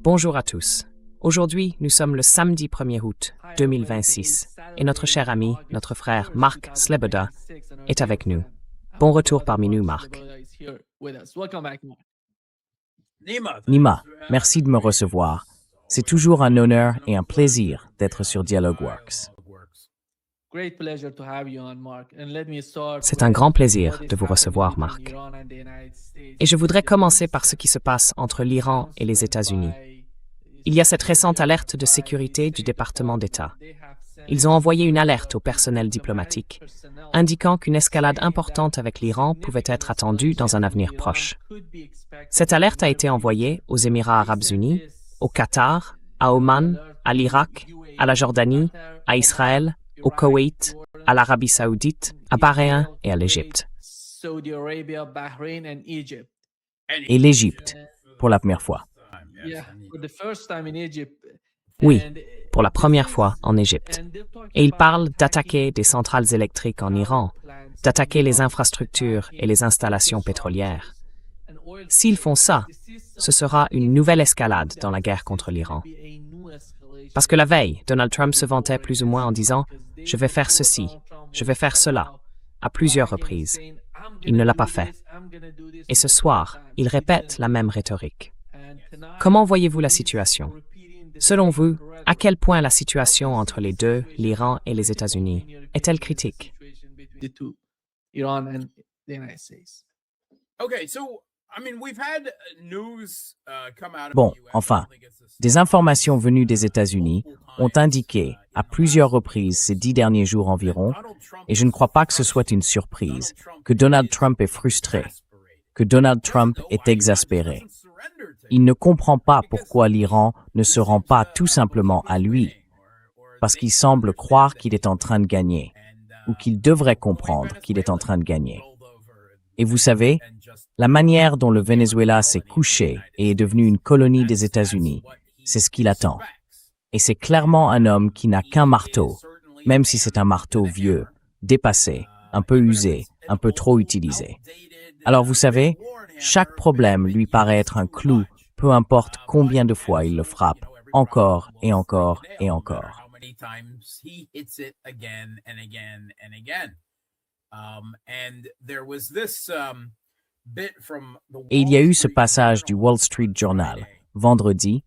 Bonjour à tous. Aujourd'hui, nous sommes le samedi 1er août 2026 et notre cher ami, notre frère Mark Sleboda est avec nous. Bon retour parmi nous, Mark. Nima, merci de me recevoir. C'est toujours un honneur et un plaisir d'être sur DialogueWorks. C'est un grand plaisir de vous recevoir, Mark. Et je voudrais commencer par ce qui se passe entre l'Iran et les États-Unis. Il y a cette récente alerte de sécurité du département d'État. Ils ont envoyé une alerte au personnel diplomatique, indiquant qu'une escalade importante avec l'Iran pouvait être attendue dans un avenir proche. Cette alerte a été envoyée aux Émirats arabes unis, au Qatar, à Oman, à l'Irak, à la Jordanie, à Israël, au Koweït, à l'Arabie saoudite, à Bahreïn et à l'Égypte. Et l'Égypte, pour la première fois. Oui, pour la première fois en Égypte. Et ils parlent d'attaquer des centrales électriques en Iran, d'attaquer les infrastructures et les installations pétrolières. S'ils font ça, ce sera une nouvelle escalade dans la guerre contre l'Iran. Parce que la veille, Donald Trump se vantait plus ou moins en disant « Je vais faire ceci, je vais faire cela » à plusieurs reprises. Il ne l'a pas fait. Et ce soir, il répète la même rhétorique. Comment voyez-vous la situation? Selon vous, à quel point la situation entre les deux, l'Iran et les États-Unis, est-elle critique? Bon, enfin, des informations venues des États-Unis ont indiqué à plusieurs reprises ces 10 derniers jours environ, et je ne crois pas que ce soit une surprise, que Donald Trump est frustré, que Donald Trump est exaspéré. Il ne comprend pas pourquoi l'Iran ne se rend pas tout simplement à lui, parce qu'il semble croire qu'il est en train de gagner, ou qu'il devrait comprendre qu'il est en train de gagner. Et vous savez, la manière dont le Venezuela s'est couché et est devenu une colonie des États-Unis, c'est ce qu'il attend. Et c'est clairement un homme qui n'a qu'un marteau, même si c'est un marteau vieux, dépassé, un peu usé, un peu trop utilisé. Alors vous savez, chaque problème lui paraît être un clou, peu importe combien de fois il le frappe, encore et encore et encore. Et il y a eu ce passage du Wall Street Journal, vendredi,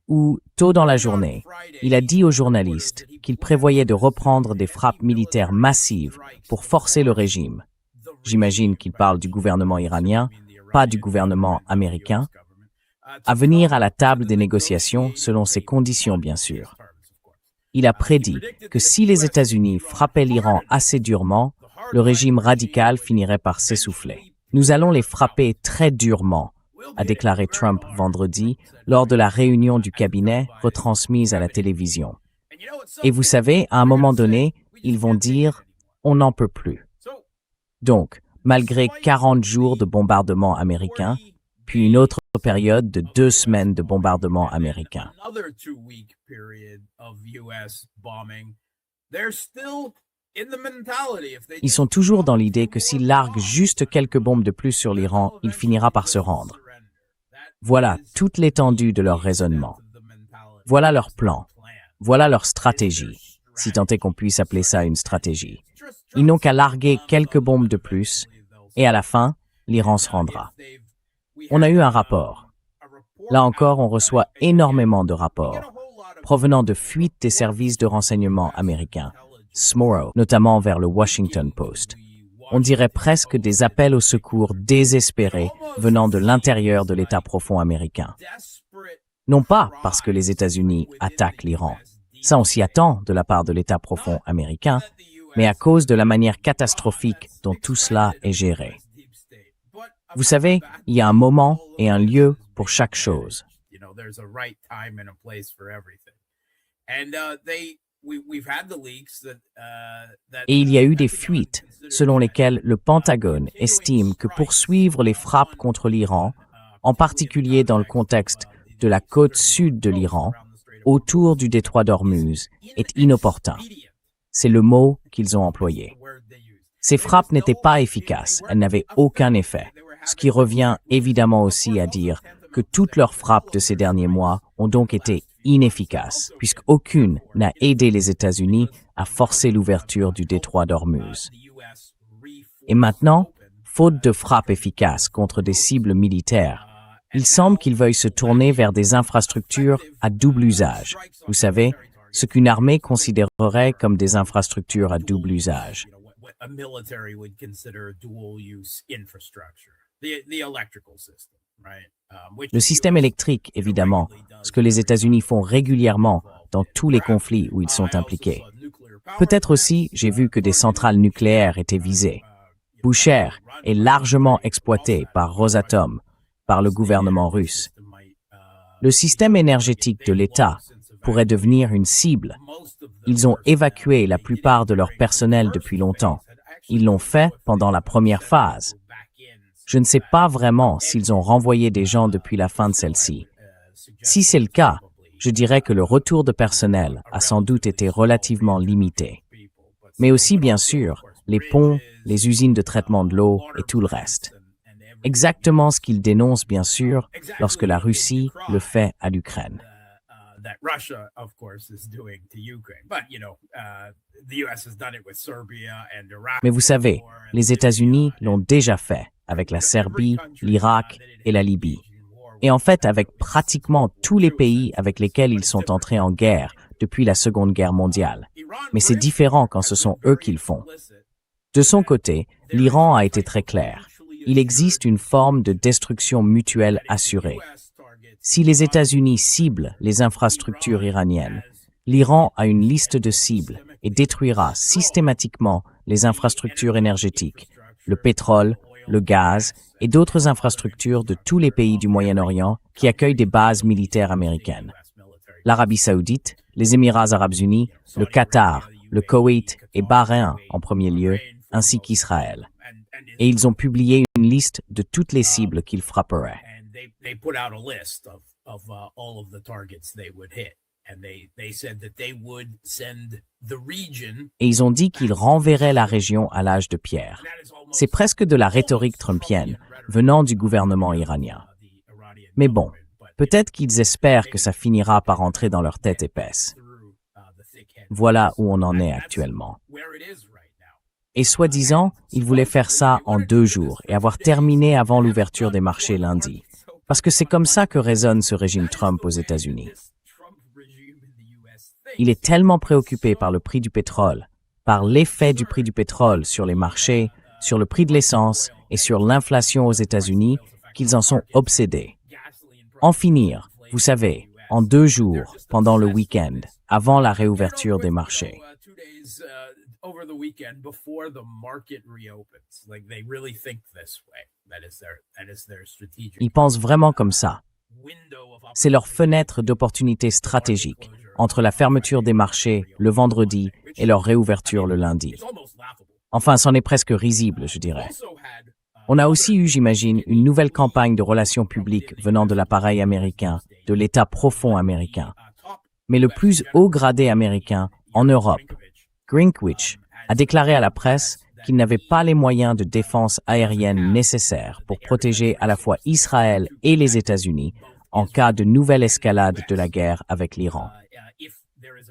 où, tôt dans la journée, il a dit aux journalistes qu'il prévoyait de reprendre des frappes militaires massives pour forcer le régime. J'imagine qu'il parle du gouvernement iranien, pas du gouvernement américain, à venir à la table des négociations selon ses conditions, bien sûr. Il a prédit que si les États-Unis frappaient l'Iran assez durement, le régime radical finirait par s'essouffler. Nous allons les frapper très durement, a déclaré Trump vendredi lors de la réunion du cabinet retransmise à la télévision. Et vous savez, à un moment donné, ils vont dire « on n'en peut plus ». Donc, malgré 40 jours de bombardements américains, puis une autre période de 2 semaines de bombardements américains. Ils sont toujours dans l'idée que s'ils larguent juste quelques bombes de plus sur l'Iran, il finira par se rendre. Voilà toute l'étendue de leur raisonnement. Voilà leur plan. Voilà leur stratégie, si tant est qu'on puisse appeler ça une stratégie. Ils n'ont qu'à larguer quelques bombes de plus, et à la fin, l'Iran se rendra. On a eu un rapport. Là encore, on reçoit énormément de rapports, provenant de fuites des services de renseignement américains, SMORO, notamment vers le Washington Post. On dirait presque des appels au secours désespérés venant de l'intérieur de l'État profond américain. Non pas parce que les États-Unis attaquent l'Iran, ça on s'y attend de la part de l'État profond américain, mais à cause de la manière catastrophique dont tout cela est géré. Vous savez, il y a un moment et un lieu pour chaque chose. Et il y a eu des fuites selon lesquelles le Pentagone estime que poursuivre les frappes contre l'Iran, en particulier dans le contexte de la côte sud de l'Iran, autour du détroit d'Ormuz, est inopportun. C'est le mot qu'ils ont employé. Ces frappes n'étaient pas efficaces, elles n'avaient aucun effet, ce qui revient évidemment aussi à dire que toutes leurs frappes de ces derniers mois ont donc été inefficaces, puisqu'aucune n'a aidé les États-Unis à forcer l'ouverture du détroit d'Ormuz. Et maintenant, faute de frappes efficaces contre des cibles militaires, il semble qu'ils veuillent se tourner vers des infrastructures à double usage. Vous savez, ce qu'une armée considérerait comme des infrastructures à double usage. Le système électrique, évidemment, ce que les États-Unis font régulièrement dans tous les conflits où ils sont impliqués. Peut-être aussi, j'ai vu que des centrales nucléaires étaient visées. Bushehr est largement exploité par Rosatom, par le gouvernement russe. Le système énergétique de l'État pourrait devenir une cible. Ils ont évacué la plupart de leur personnel depuis longtemps. Ils l'ont fait pendant la première phase. Je ne sais pas vraiment s'ils ont renvoyé des gens depuis la fin de celle-ci. Si c'est le cas, je dirais que le retour de personnel a sans doute été relativement limité. Mais aussi, bien sûr, les ponts, les usines de traitement de l'eau et tout le reste. Exactement ce qu'ils dénoncent, bien sûr, lorsque la Russie le fait à l'Ukraine. Mais vous savez, les États-Unis l'ont déjà fait avec la Serbie, l'Irak et la Libye. Et en fait, avec pratiquement tous les pays avec lesquels ils sont entrés en guerre depuis la Seconde Guerre mondiale. Mais c'est différent quand ce sont eux qui le font. De son côté, l'Iran a été très clair. Il existe une forme de destruction mutuelle assurée. Si les États-Unis ciblent les infrastructures iraniennes, l'Iran a une liste de cibles et détruira systématiquement les infrastructures énergétiques, le pétrole, le gaz et d'autres infrastructures de tous les pays du Moyen-Orient qui accueillent des bases militaires américaines. L'Arabie saoudite, les Émirats arabes unis, le Qatar, le Koweït et Bahreïn en premier lieu, ainsi qu'Israël. Et ils ont publié une liste de toutes les cibles qu'ils frapperaient. Et ils ont dit qu'ils renverraient la région à l'âge de pierre. C'est presque de la rhétorique trumpienne venant du gouvernement iranien. Mais bon, peut-être qu'ils espèrent que ça finira par entrer dans leur tête épaisse. Voilà où on en est actuellement. Et soi-disant, ils voulaient faire ça en 2 jours et avoir terminé avant l'ouverture des marchés lundi. Parce que c'est comme ça que résonne ce régime Trump aux États-Unis. Il est tellement préoccupé par le prix du pétrole, par l'effet du prix du pétrole sur les marchés, sur le prix de l'essence et sur l'inflation aux États-Unis qu'ils en sont obsédés. En finir, vous savez, en 2 jours, pendant le week-end, avant la réouverture des marchés. Ils pensent vraiment comme ça. C'est leur fenêtre d'opportunité stratégique entre la fermeture des marchés le vendredi et leur réouverture le lundi. Enfin, c'en est presque risible, je dirais. On a aussi eu, j'imagine, une nouvelle campagne de relations publiques venant de l'appareil américain, de l'État profond américain. Mais le plus haut gradé américain, en Europe, Gingrich, a déclaré à la presse qu'il n'avait pas les moyens de défense aérienne nécessaires pour protéger à la fois Israël et les États-Unis en cas de nouvelle escalade de la guerre avec l'Iran.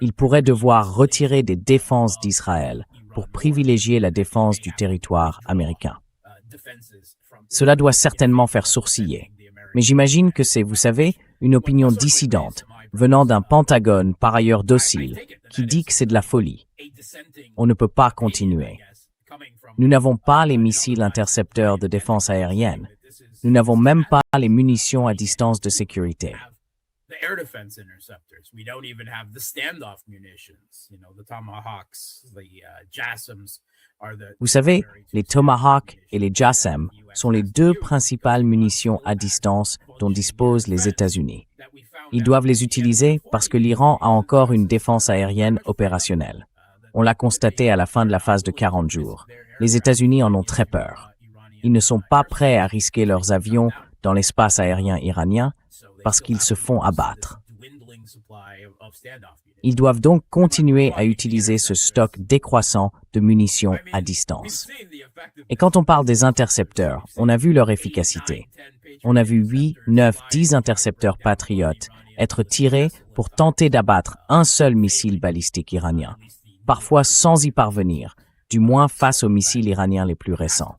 Il pourrait devoir retirer des défenses d'Israël pour privilégier la défense du territoire américain. Cela doit certainement faire sourciller, mais j'imagine que c'est, vous savez, une opinion dissidente venant d'un Pentagone par ailleurs docile qui dit que c'est de la folie. On ne peut pas continuer. Nous n'avons pas les missiles intercepteurs de défense aérienne. Nous n'avons même pas les munitions à distance de sécurité. Vous savez, les Tomahawk et les JASSM sont les 2 principales munitions à distance dont disposent les États-Unis. Ils doivent les utiliser parce que l'Iran a encore une défense aérienne opérationnelle. On l'a constaté à la fin de la phase de 40 jours. Les États-Unis en ont très peur. Ils ne sont pas prêts à risquer leurs avions dans l'espace aérien iranien parce qu'ils se font abattre. Ils doivent donc continuer à utiliser ce stock décroissant de munitions à distance. Et quand on parle des intercepteurs, on a vu leur efficacité. On a vu 8, 9, 10 intercepteurs patriotes être tirés pour tenter d'abattre un seul missile balistique iranien, parfois sans y parvenir, du moins face aux missiles iraniens les plus récents.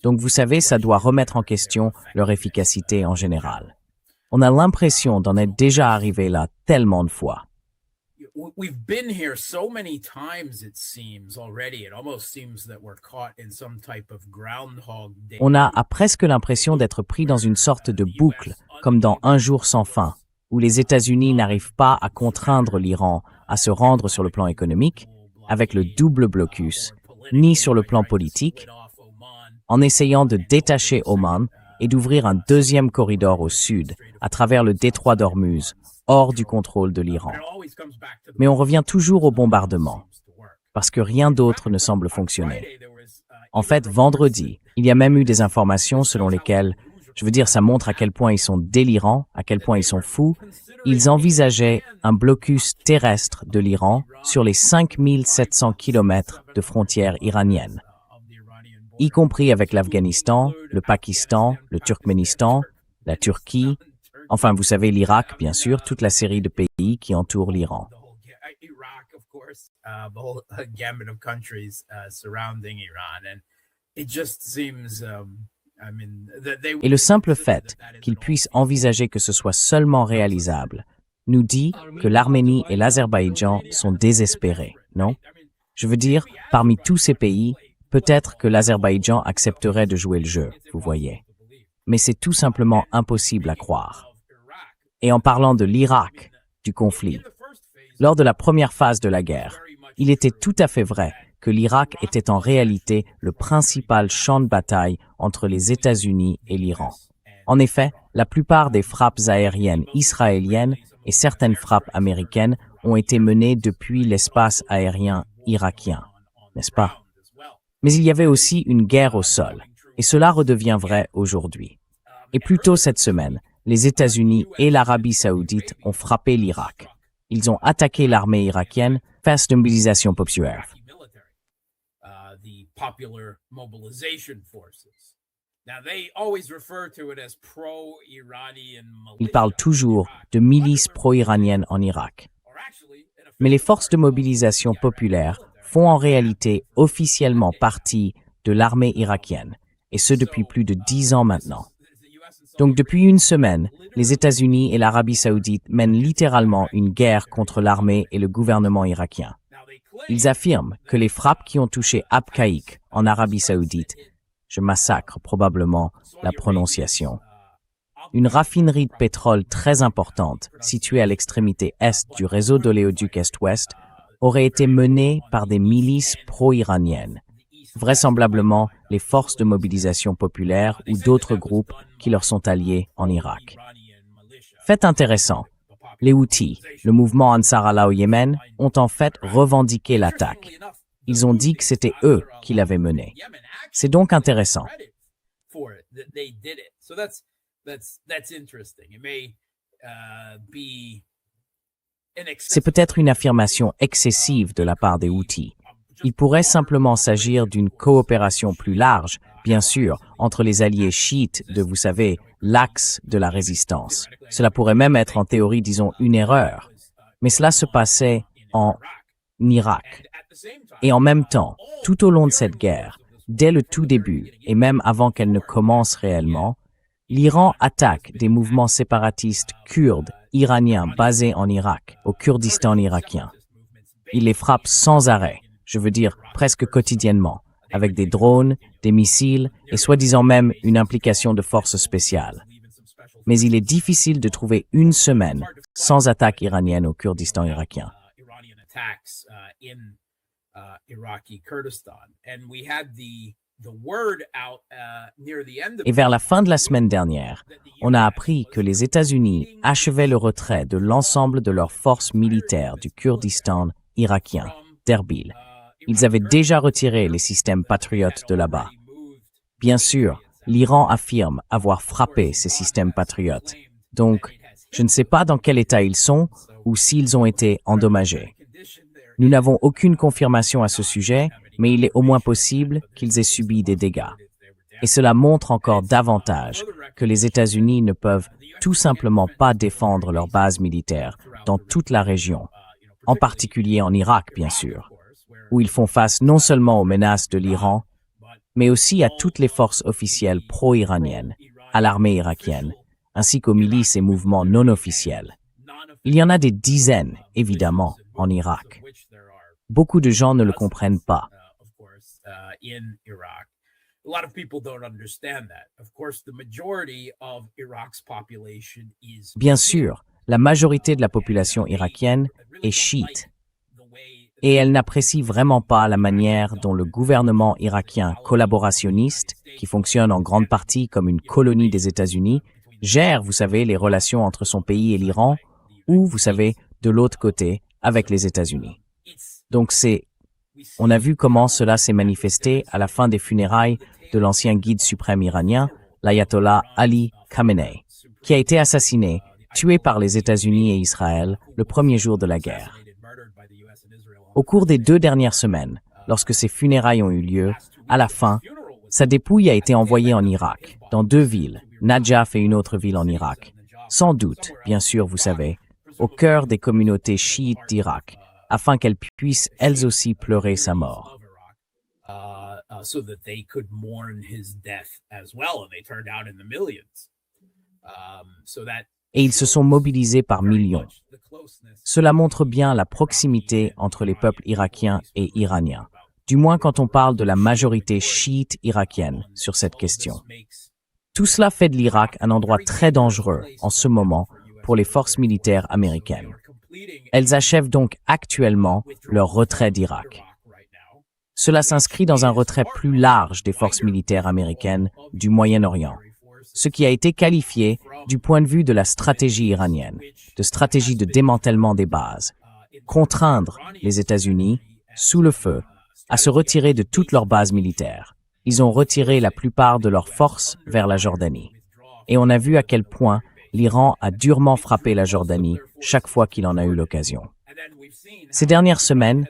Donc vous savez, ça doit remettre en question leur efficacité en général. On a l'impression d'en être déjà arrivé là tellement de fois. We've been here so many times, it seems already. It almost seems that we're caught in some type of Groundhog Day. On a presque l'impression d'être pris dans une sorte de boucle, comme dans Un jour sans fin, où les États-Unis n'arrivent pas à contraindre l'Iran à se rendre sur le plan économique, avec le double blocus, ni sur le plan politique, en essayant de détacher Oman et d'ouvrir un deuxième corridor au sud, à travers le détroit d'Ormuz, hors du contrôle de l'Iran. Mais on revient toujours au bombardement, parce que rien d'autre ne semble fonctionner. En fait, vendredi, il y a même eu des informations selon lesquelles, ça montre à quel point ils sont délirants, à quel point ils sont fous, ils envisageaient un blocus terrestre de l'Iran sur les 5700 kilomètres de frontières iraniennes, y compris avec l'Afghanistan, le Pakistan, le Turkménistan, la Turquie, enfin, vous savez, l'Irak, bien sûr, toute la série de pays qui entourent l'Iran. Et le simple fait qu'ils puissent envisager que ce soit seulement réalisable nous dit que l'Arménie et l'Azerbaïdjan sont désespérés, non? Je veux dire, parmi tous ces pays, peut-être que l'Azerbaïdjan accepterait de jouer le jeu, vous voyez. Mais c'est tout simplement impossible à croire. Et en parlant de l'Irak, du conflit, lors de la première phase de la guerre, il était tout à fait vrai que l'Irak était en réalité le principal champ de bataille entre les États-Unis et l'Iran. En effet, la plupart des frappes aériennes israéliennes et certaines frappes américaines ont été menées depuis l'espace aérien irakien, n'est-ce pas? Mais il y avait aussi une guerre au sol, et cela redevient vrai aujourd'hui. Et plus tôt cette semaine, les États-Unis et l'Arabie saoudite ont frappé l'Irak. Ils ont attaqué l'armée irakienne face de mobilisation populaire. Ils parlent toujours de milices pro-iraniennes en Irak. Mais les forces de mobilisation populaire font en réalité officiellement partie de l'armée irakienne, et ce depuis plus de 10 ans maintenant. Donc depuis une semaine, les États-Unis et l'Arabie saoudite mènent littéralement une guerre contre l'armée et le gouvernement irakien. Ils affirment que les frappes qui ont touché Abqaiq en Arabie saoudite, je massacre probablement la prononciation, une raffinerie de pétrole très importante située à l'extrémité est du réseau d'oléoduc Est-Ouest, aurait été menées par des milices pro-iraniennes, vraisemblablement les forces de mobilisation populaire ou d'autres groupes qui leur sont alliés en Irak. Fait intéressant, les Houthis, le mouvement Ansar Allah au Yémen, ont en fait revendiqué l'attaque. Ils ont dit que c'était eux qui l'avaient menée. C'est donc intéressant. C'est peut-être une affirmation excessive de la part des Houthis. Il pourrait simplement s'agir d'une coopération plus large, bien sûr, entre les alliés chiites de, vous savez, l'axe de la résistance. Cela pourrait même être en théorie, disons, une erreur. Mais cela se passait en Irak. Et en même temps, tout au long de cette guerre, dès le tout début, et même avant qu'elle ne commence réellement, l'Iran attaque des mouvements séparatistes kurdes iraniens basés en Irak, au Kurdistan irakien. Il les frappe sans arrêt, je veux dire presque quotidiennement, avec des drones, des missiles et soi-disant même une implication de forces spéciales. Mais il est difficile de trouver une semaine sans attaque iranienne au Kurdistan irakien. Et vers la fin de la semaine dernière, on a appris que les États-Unis achevaient le retrait de l'ensemble de leurs forces militaires du Kurdistan irakien, d'Erbil. Ils avaient déjà retiré les systèmes patriotes de là-bas. Bien sûr, l'Iran affirme avoir frappé ces systèmes patriotes. Donc, je ne sais pas dans quel état ils sont ou s'ils ont été endommagés. Nous n'avons aucune confirmation à ce sujet, mais il est au moins possible qu'ils aient subi des dégâts. Et cela montre encore davantage que les États-Unis ne peuvent tout simplement pas défendre leurs bases militaires dans toute la région, en particulier en Irak, bien sûr, où ils font face non seulement aux menaces de l'Iran, mais aussi à toutes les forces officielles pro-iraniennes, à l'armée irakienne, ainsi qu'aux milices et mouvements non officiels. Il y en a des dizaines, évidemment, en Irak. Beaucoup de gens ne le comprennent pas. Bien sûr, la majorité de la population irakienne est chiite, et elle n'apprécie vraiment pas la manière dont le gouvernement irakien collaborationniste, qui fonctionne en grande partie comme une colonie des États-Unis, gère, vous savez, les relations entre son pays et l'Iran, ou, vous savez, de l'autre côté, avec les États-Unis. Donc on a vu comment cela s'est manifesté à la fin des funérailles de l'ancien guide suprême iranien, l'ayatollah Ali Khamenei, qui a été assassiné, tué par les États-Unis et Israël le premier jour de la guerre. Au cours des 2 dernières semaines, lorsque ces funérailles ont eu lieu, à la fin, sa dépouille a été envoyée en Irak, dans 2 villes, Najaf et une autre ville en Irak. Sans doute, bien sûr, vous savez, au cœur des communautés chiites d'Irak, afin qu'elles puissent elles aussi pleurer sa mort. Et ils se sont mobilisés par millions. Cela montre bien la proximité entre les peuples irakiens et iraniens, du moins quand on parle de la majorité chiite irakienne sur cette question. Tout cela fait de l'Irak un endroit très dangereux en ce moment pour les forces militaires américaines. Elles achèvent donc actuellement leur retrait d'Irak. Cela s'inscrit dans un retrait plus large des forces militaires américaines du Moyen-Orient, ce qui a été qualifié du point de vue de la stratégie iranienne, de stratégie de démantèlement des bases, contraindre les États-Unis, sous le feu, à se retirer de toutes leurs bases militaires. Ils ont retiré la plupart de leurs forces vers la Jordanie. Et on a vu à quel point l'Iran a durement frappé la Jordanie chaque fois qu'il en a eu l'occasion. Ces dernières semaines,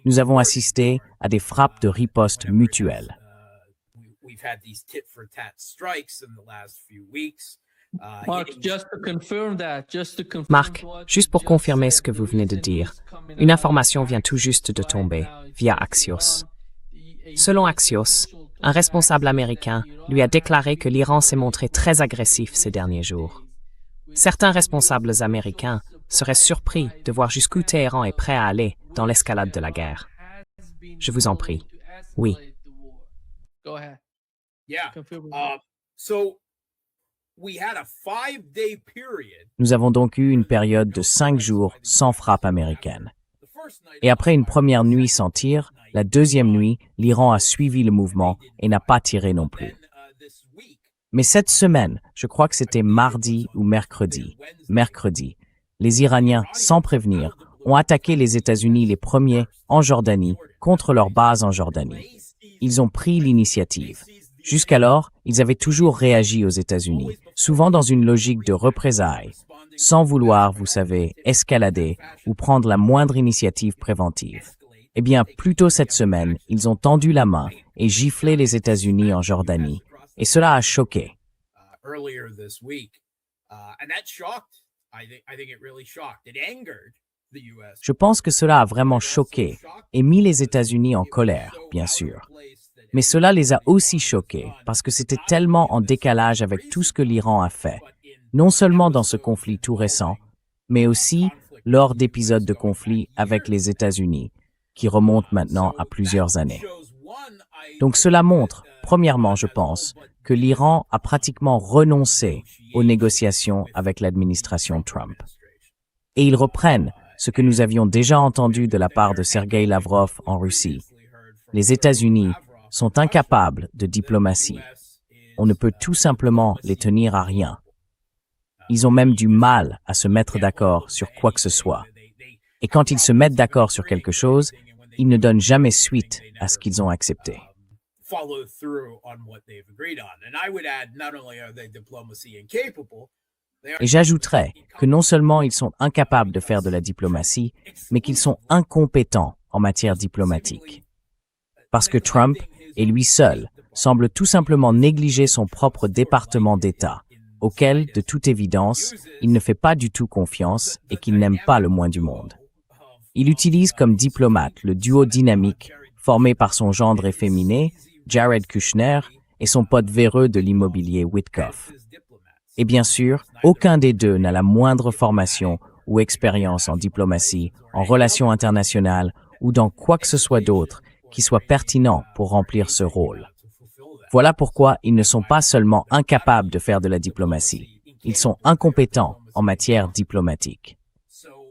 nous avons assisté à des frappes de riposte mutuelles. Marc, juste pour confirmer ce que vous venez de dire, une information vient tout juste de tomber via Axios. Selon Axios, un responsable américain lui a déclaré que l'Iran s'est montré très agressif ces derniers jours. Certains responsables américains seraient surpris de voir jusqu'où Téhéran est prêt à aller dans l'escalade de la guerre. Je vous en prie. Oui. Nous avons donc eu une période de 5 jours sans frappe américaine. Et après une première nuit sans tir, la deuxième nuit, l'Iran a suivi le mouvement et n'a pas tiré non plus. Mais cette semaine, je crois que c'était mardi ou mercredi, les Iraniens, sans prévenir, ont attaqué les États-Unis les premiers en Jordanie contre leur base en Jordanie. Ils ont pris l'initiative. Jusqu'alors, ils avaient toujours réagi aux États-Unis, souvent dans une logique de représailles, sans vouloir, vous savez, escalader ou prendre la moindre initiative préventive. Eh bien, plus tôt cette semaine, ils ont tendu la main et giflé les États-Unis en Jordanie. Et cela a choqué. Je pense que cela a vraiment choqué et mis les États-Unis en colère, bien sûr. Mais cela les a aussi choqués parce que c'était tellement en décalage avec tout ce que l'Iran a fait, non seulement dans ce conflit tout récent, mais aussi lors d'épisodes de conflit avec les États-Unis, qui remontent maintenant à plusieurs années. Donc cela montre, premièrement, je pense, que l'Iran a pratiquement renoncé aux négociations avec l'administration Trump. Et ils reprennent ce que nous avions déjà entendu de la part de Sergei Lavrov en Russie. Les États-Unis sont incapables de diplomatie. On ne peut tout simplement les tenir à rien. Ils ont même du mal à se mettre d'accord sur quoi que ce soit. Et quand ils se mettent d'accord sur quelque chose, ils ne donnent jamais suite à ce qu'ils ont accepté. Et j'ajouterais que non seulement ils sont incapables de faire de la diplomatie, mais qu'ils sont incompétents en matière diplomatique. Parce que Trump, et lui seul, semble tout simplement négliger son propre département d'État, auquel, de toute évidence, il ne fait pas du tout confiance et qu'il n'aime pas le moins du monde. Il utilise comme diplomate le duo dynamique formé par son gendre efféminé, Jared Kushner, et son pote véreux de l'immobilier Witkoff. Et bien sûr, aucun des deux n'a la moindre formation ou expérience en diplomatie, en relations internationales ou dans quoi que ce soit d'autre qui soit pertinent pour remplir ce rôle. Voilà pourquoi ils ne sont pas seulement incapables de faire de la diplomatie, ils sont incompétents en matière diplomatique.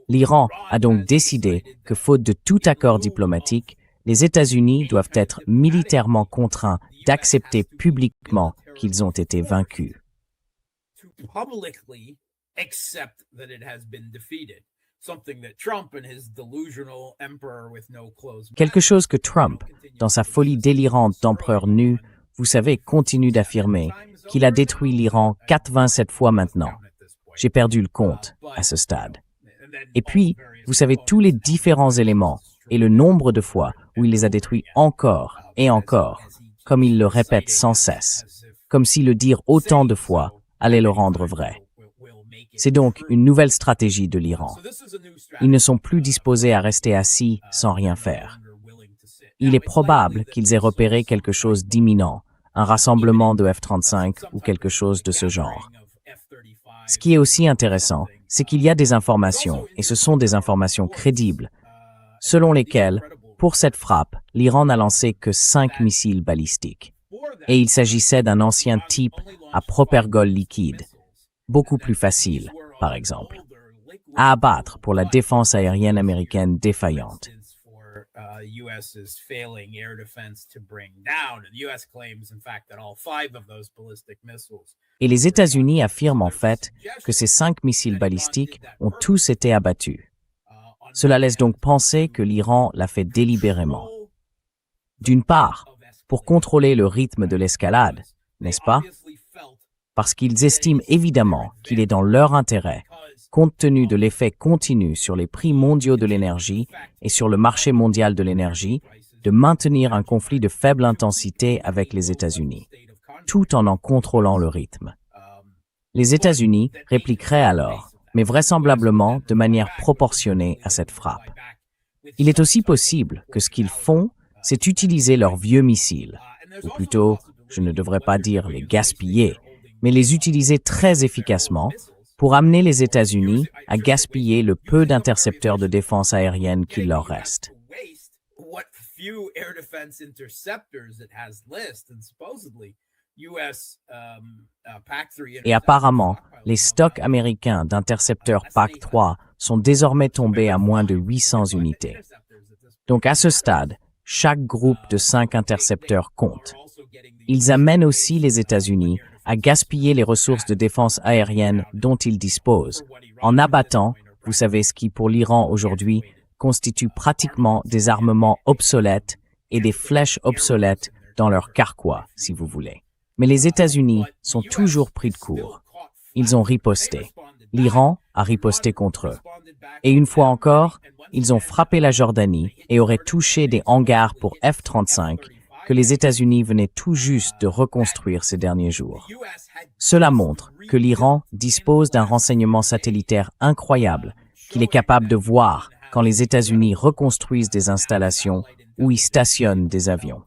L'Iran a donc décidé que, faute de tout accord diplomatique, les États-Unis doivent être militairement contraints d'accepter publiquement qu'ils ont été vaincus. Quelque chose que Trump, dans sa folie délirante d'empereur nu, vous savez, continue d'affirmer qu'il a détruit l'Iran 87 fois maintenant. J'ai perdu le compte à ce stade. Et puis, vous savez tous les différents éléments et le nombre de fois où il les a détruits encore et encore, comme il le répète sans cesse, comme si le dire autant de fois allait le rendre vrai. C'est donc une nouvelle stratégie de l'Iran. Ils ne sont plus disposés à rester assis sans rien faire. Il est probable qu'ils aient repéré quelque chose d'imminent, un rassemblement de F-35 ou quelque chose de ce genre. Ce qui est aussi intéressant, c'est qu'il y a des informations, et ce sont des informations crédibles, selon lesquelles, pour cette frappe, l'Iran n'a lancé que 5 missiles balistiques. Et il s'agissait d'un ancien type à propergol liquide, beaucoup plus facile, par exemple, à abattre pour la défense aérienne américaine défaillante. Et les États-Unis affirment en fait que ces 5 missiles balistiques ont tous été abattus. Cela laisse donc penser que l'Iran l'a fait délibérément. D'une part, pour contrôler le rythme de l'escalade, n'est-ce pas? Parce qu'ils estiment évidemment qu'il est dans leur intérêt, compte tenu de l'effet continu sur les prix mondiaux de l'énergie et sur le marché mondial de l'énergie, de maintenir un conflit de faible intensité avec les États-Unis, tout en contrôlant le rythme. Les États-Unis répliqueraient alors, mais vraisemblablement de manière proportionnée à cette frappe. Il est aussi possible que ce qu'ils font, c'est utiliser leurs vieux missiles, ou plutôt, je ne devrais pas dire les gaspiller, mais les utiliser très efficacement pour amener les États-Unis à gaspiller le peu d'intercepteurs de défense aérienne qu'il leur reste. Et apparemment, les stocks américains d'intercepteurs PAC-3 sont désormais tombés à moins de 800 unités. Donc à ce stade, chaque groupe de 5 intercepteurs compte. Ils amènent aussi les États-Unis à gaspiller les ressources de défense aérienne dont ils disposent, en abattant, vous savez ce qui pour l'Iran aujourd'hui constitue pratiquement des armements obsolètes et des flèches obsolètes dans leur carquois, si vous voulez. Mais les États-Unis sont toujours pris de court. Ils ont riposté. L'Iran a riposté contre eux. Et une fois encore, ils ont frappé la Jordanie et auraient touché des hangars pour F-35 que les États-Unis venaient tout juste de reconstruire ces derniers jours. Cela montre que l'Iran dispose d'un renseignement satellitaire incroyable qu'il est capable de voir quand les États-Unis reconstruisent des installations ou y stationnent des avions.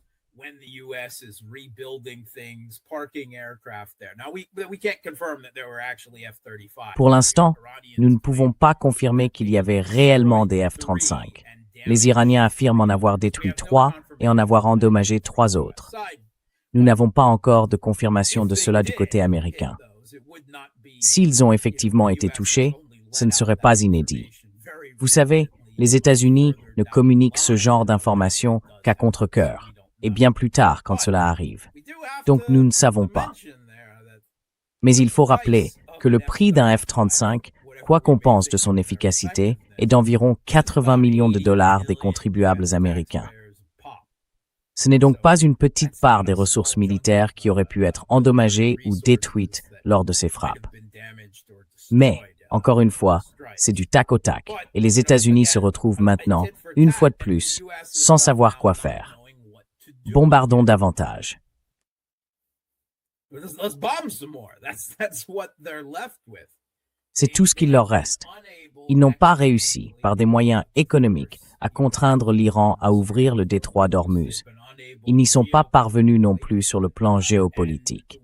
Pour l'instant, nous ne pouvons pas confirmer qu'il y avait réellement des F-35. Les Iraniens affirment en avoir détruit 3 et en avoir endommagé 3 autres. Nous n'avons pas encore de confirmation de cela du côté américain. S'ils ont effectivement été touchés, ce ne serait pas inédit. Vous savez, les États-Unis ne communiquent ce genre d'informations qu'à contre-cœur, et bien plus tard quand cela arrive. Donc nous ne savons pas. Mais il faut rappeler que le prix d'un F-35, quoi qu'on pense de son efficacité, est d'environ 80 millions de dollars des contribuables américains. Ce n'est donc pas une petite part des ressources militaires qui auraient pu être endommagées ou détruites lors de ces frappes. Mais, Encore une fois, c'est du tac au tac, et les États-Unis se retrouvent maintenant, une fois de plus, sans savoir quoi faire. Bombardons davantage. Let's bomb some more. That's what they're left with. C'est tout ce qu'il leur reste. Ils n'ont pas réussi, par des moyens économiques, à contraindre l'Iran à ouvrir le détroit d'Ormuz. Ils n'y sont pas parvenus non plus sur le plan géopolitique.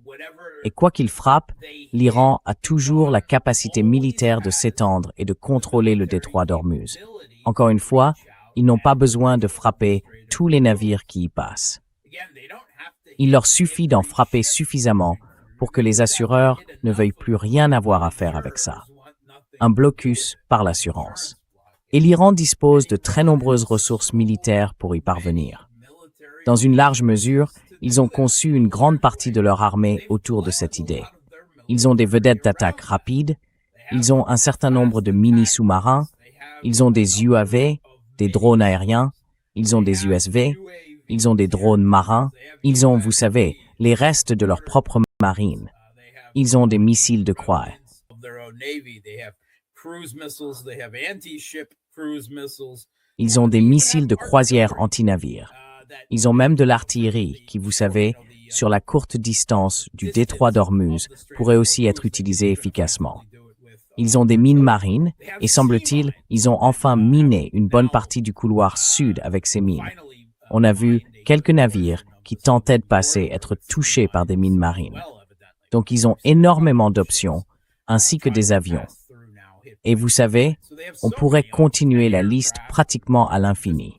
Et quoi qu'il frappe, l'Iran a toujours la capacité militaire de s'étendre et de contrôler le détroit d'Ormuz. Encore une fois, ils n'ont pas besoin de frapper tous les navires qui y passent. Il leur suffit d'en frapper suffisamment pour que les assureurs ne veuillent plus rien avoir à faire avec ça. Un blocus par l'assurance. Et l'Iran dispose de très nombreuses ressources militaires pour y parvenir. Dans une large mesure, ils ont conçu une grande partie de leur armée autour de cette idée. Ils ont des vedettes d'attaque rapides, ils ont un certain nombre de mini-sous-marins, ils ont des UAV, des drones aériens, ils ont des USV, ils ont des drones marins, ils ont, vous savez, les restes de leur propre marine. Ils ont des missiles de croix. Ils ont des missiles de croisière anti-navires. Ils ont même de l'artillerie qui, vous savez, sur la courte distance du détroit d'Ormuz, pourrait aussi être utilisée efficacement. Ils ont des mines marines et, semble-t-il, ils ont enfin miné une bonne partie du couloir sud avec ces mines. On a vu quelques navires qui tentaient de passer être touchés par des mines marines. Donc ils ont énormément d'options, ainsi que des avions. Et vous savez, on pourrait continuer la liste pratiquement à l'infini.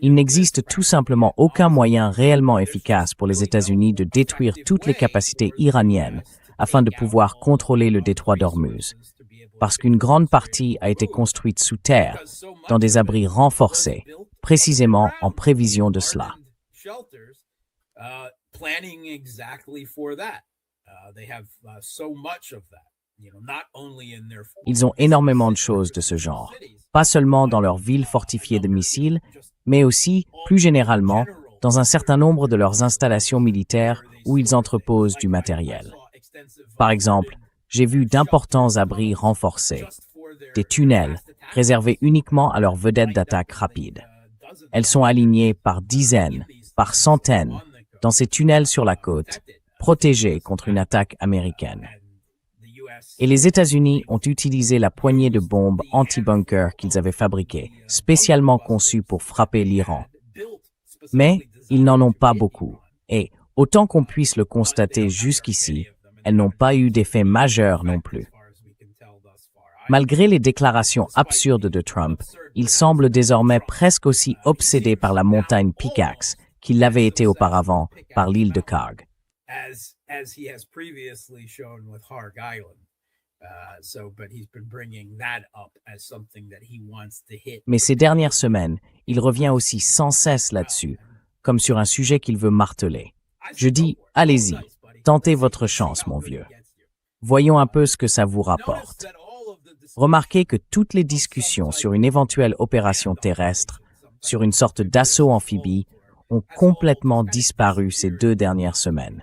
Il n'existe tout simplement aucun moyen réellement efficace pour les États-Unis de détruire toutes les capacités iraniennes afin de pouvoir contrôler le détroit d'Ormuz, parce qu'une grande partie a été construite sous terre, dans des abris renforcés, précisément en prévision de cela. Ils ont énormément de choses de ce genre, pas seulement dans leurs villes fortifiées de missiles, mais aussi, plus généralement, dans un certain nombre de leurs installations militaires où ils entreposent du matériel. Par exemple, j'ai vu d'importants abris renforcés, des tunnels réservés uniquement à leurs vedettes d'attaque rapides. Elles sont alignées par dizaines, par centaines, dans ces tunnels sur la côte, protégées contre une attaque américaine. Et les États-Unis ont utilisé la poignée de bombes anti-bunker qu'ils avaient fabriquées, spécialement conçues pour frapper l'Iran. Mais ils n'en ont pas beaucoup. Et, autant qu'on puisse le constater jusqu'ici, elles n'ont pas eu d'effet majeur non plus. Malgré les déclarations absurdes de Trump, il semble désormais presque aussi obsédé par la montagne Pickaxe qu'il l'avait été auparavant par l'île de Karg. Mais ces dernières semaines, il revient aussi sans cesse là-dessus, comme sur un sujet qu'il veut marteler. Je dis, allez-y, tentez votre chance, mon vieux. Voyons un peu ce que ça vous rapporte. Remarquez que toutes les discussions sur une éventuelle opération terrestre, sur une sorte d'assaut amphibie, ont complètement disparu ces 2 dernières semaines.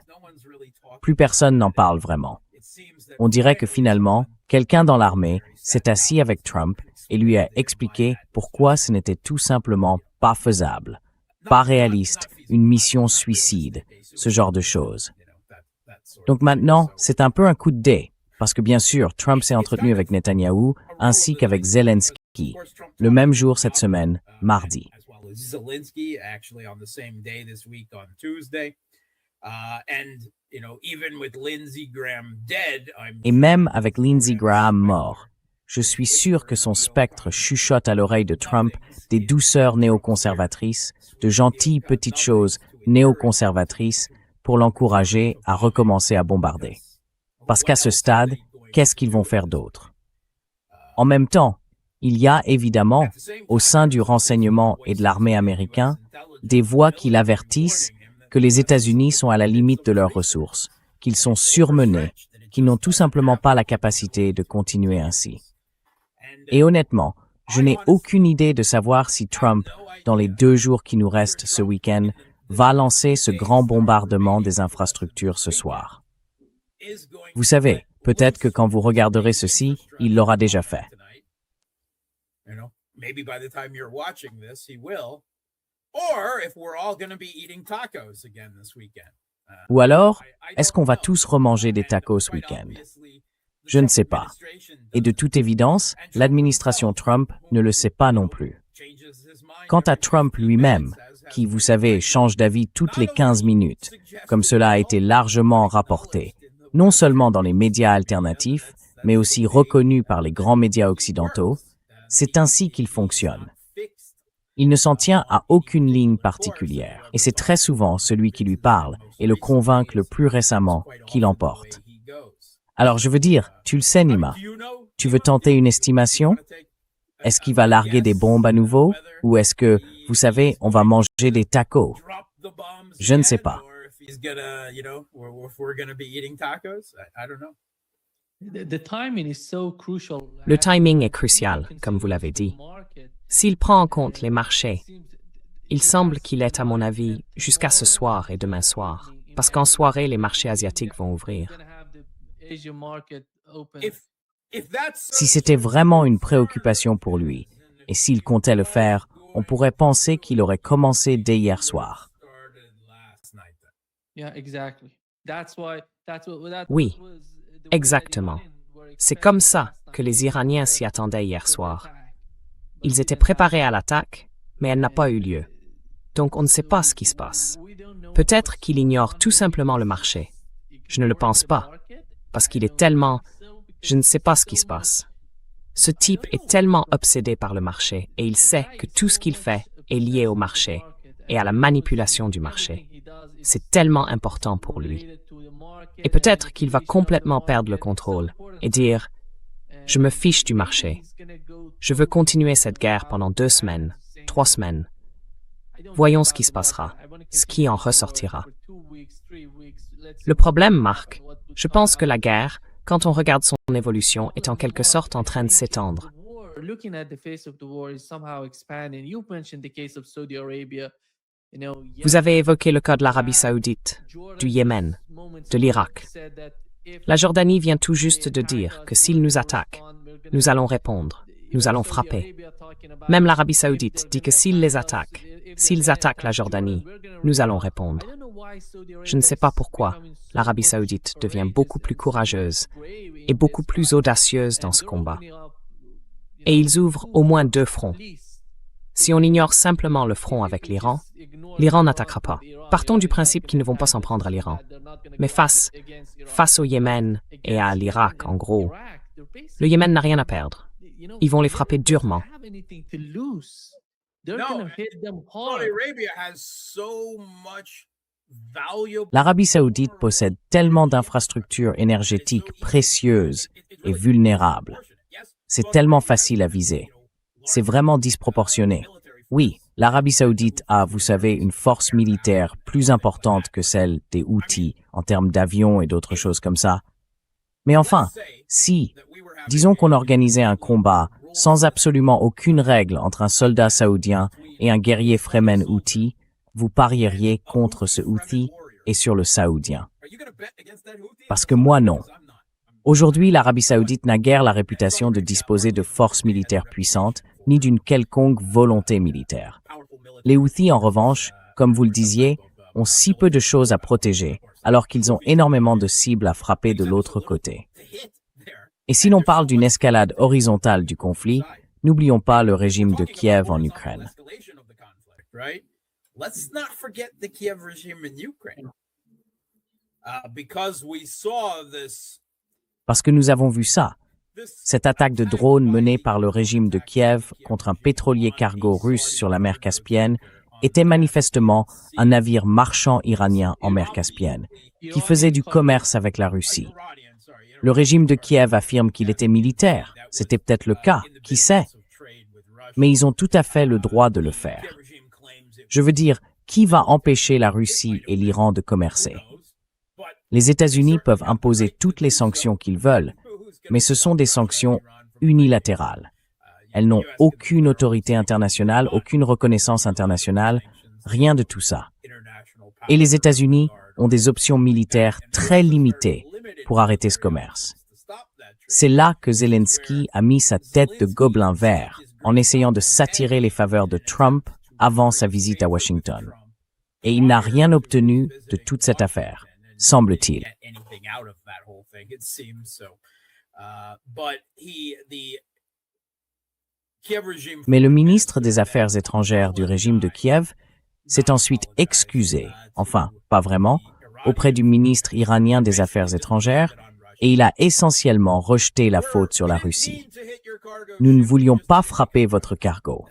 Plus personne n'en parle vraiment. On dirait que finalement, quelqu'un dans l'armée s'est assis avec Trump et lui a expliqué pourquoi ce n'était tout simplement pas faisable, pas réaliste, une mission suicide, ce genre de choses. Donc maintenant, c'est un peu un coup de dé, parce que bien sûr, Trump s'est entretenu avec Netanyahou ainsi qu'avec Zelensky, le même jour cette semaine, mardi. Et même avec Lindsey Graham mort, je suis sûr que son spectre chuchote à l'oreille de Trump des douceurs néoconservatrices, de gentilles petites choses néoconservatrices pour l'encourager à recommencer à bombarder. Parce qu'à ce stade, qu'est-ce qu'ils vont faire d'autre? En même temps, il y a évidemment, au sein du renseignement et de l'armée américain, des voix qui l'avertissent que les États-Unis sont à la limite de leurs ressources, qu'ils sont surmenés, qu'ils n'ont tout simplement pas la capacité de continuer ainsi. Et honnêtement, je n'ai aucune idée de savoir si Trump, dans les 2 jours qui nous restent ce week-end, va lancer ce grand bombardement des infrastructures ce soir. Vous savez, Peut-être que quand vous regarderez ceci, il l'aura déjà fait. Maybe by the time you're watching this, he will. Or if we're all going to be eating tacos again this weekend. Ou alors, est-ce qu'on va tous remanger des tacos ce week-end? Je ne sais pas. Et de toute évidence, l'administration Trump ne le sait pas non plus. Quant à Trump lui-même, qui, vous savez, change d'avis toutes les 15 minutes, comme cela a été largement rapporté, non seulement dans les médias alternatifs, mais aussi reconnu par les grands médias occidentaux, c'est ainsi qu'il fonctionne. Il ne s'en tient à aucune ligne particulière, et c'est très souvent celui qui lui parle et le convainc le plus récemment qui l'emporte. Alors je veux dire, tu le sais Nima, tu veux tenter une estimation? Est-ce qu'il va larguer des bombes à nouveau? Ou est-ce que, vous savez, on va manger des tacos? Je ne sais pas. Le timing est crucial, comme vous l'avez dit. S'il prend en compte les marchés, il semble qu'il est, à mon avis, jusqu'à ce soir et demain soir, parce qu'en soirée, les marchés asiatiques vont ouvrir. Si c'était vraiment une préoccupation pour lui, et s'il comptait le faire, on pourrait penser qu'il aurait commencé dès hier soir. Oui, exactement. C'est comme ça que les Iraniens s'y attendaient hier soir. Ils étaient préparés à l'attaque, mais elle n'a pas eu lieu. Donc on ne sait pas ce qui se passe. Peut-être qu'il ignore tout simplement le marché. Je ne le pense pas, parce qu'il est tellement... Je ne sais pas ce qui se passe. Ce type est tellement obsédé par le marché et il sait que tout ce qu'il fait est lié au marché et à la manipulation du marché. C'est tellement important pour lui. Et peut-être qu'il va complètement perdre le contrôle et dire « Je me fiche du marché. Je veux continuer cette guerre pendant 2 semaines, 3 semaines. Voyons ce qui se passera, ce qui en ressortira. » Le problème, Marc, je pense que la guerre, quand on regarde son évolution, est en quelque sorte en train de s'étendre. Vous avez évoqué le cas de l'Arabie saoudite, du Yémen, de l'Irak. La Jordanie vient tout juste de dire que s'ils nous attaquent, nous allons répondre, nous allons frapper. Même l'Arabie saoudite dit que s'ils les attaquent, s'ils attaquent la Jordanie, nous allons répondre. Je ne sais pas pourquoi l'Arabie saoudite devient beaucoup plus courageuse et beaucoup plus audacieuse dans ce combat. Et ils ouvrent au moins 2 fronts. Si on ignore simplement le front avec l'Iran, l'Iran n'attaquera pas. Partons du principe qu'ils ne vont pas s'en prendre à l'Iran. Mais face au Yémen et à l'Irak, en gros, le Yémen n'a rien à perdre. Ils vont les frapper durement. L'Arabie saoudite possède tellement d'infrastructures énergétiques précieuses et vulnérables. C'est tellement facile à viser. C'est vraiment disproportionné. Oui, l'Arabie saoudite a, vous savez, une force militaire plus importante que celle des Houthis en termes d'avions et d'autres choses comme ça. Mais enfin, si, disons qu'on organisait un combat sans absolument aucune règle entre un soldat saoudien et un guerrier Fremen Houthi, vous parieriez contre ce Houthi et sur le saoudien. Parce que moi, non. Aujourd'hui, l'Arabie saoudite n'a guère la réputation de disposer de forces militaires puissantes, ni d'une quelconque volonté militaire. Les Houthis, en revanche, comme vous le disiez, ont si peu de choses à protéger, alors qu'ils ont énormément de cibles à frapper de l'autre côté. Et si l'on parle d'une escalade horizontale du conflit, n'oublions pas le régime de Kiev en Ukraine. Let's not forget the Kiev regime in Ukraine. Because we saw this. Parce que nous avons vu ça. Cette attaque de drone menée par le régime de Kiev contre un pétrolier cargo russe sur la mer Caspienne était manifestement un navire marchand iranien en mer Caspienne, qui faisait du commerce avec la Russie. Le régime de Kiev affirme qu'il était militaire. C'était peut-être le cas, qui sait? Mais ils ont tout à fait le droit de le faire. Je veux dire, qui va empêcher la Russie et l'Iran de commercer? Les États-Unis peuvent imposer toutes les sanctions qu'ils veulent, mais ce sont des sanctions unilatérales. Elles n'ont aucune autorité internationale, aucune reconnaissance internationale, rien de tout ça. Et les États-Unis ont des options militaires très limitées pour arrêter ce commerce. C'est là que Zelensky a mis sa tête de gobelin vert en essayant de s'attirer les faveurs de Trump avant sa visite à Washington. Et il n'a rien obtenu de toute cette affaire, semble-t-il. Mais le ministre des Affaires étrangères du régime de Kiev s'est ensuite excusé, enfin, pas vraiment, auprès du ministre iranien des Affaires étrangères, et il a essentiellement rejeté la faute sur la Russie. Nous ne voulions pas frapper votre cargo.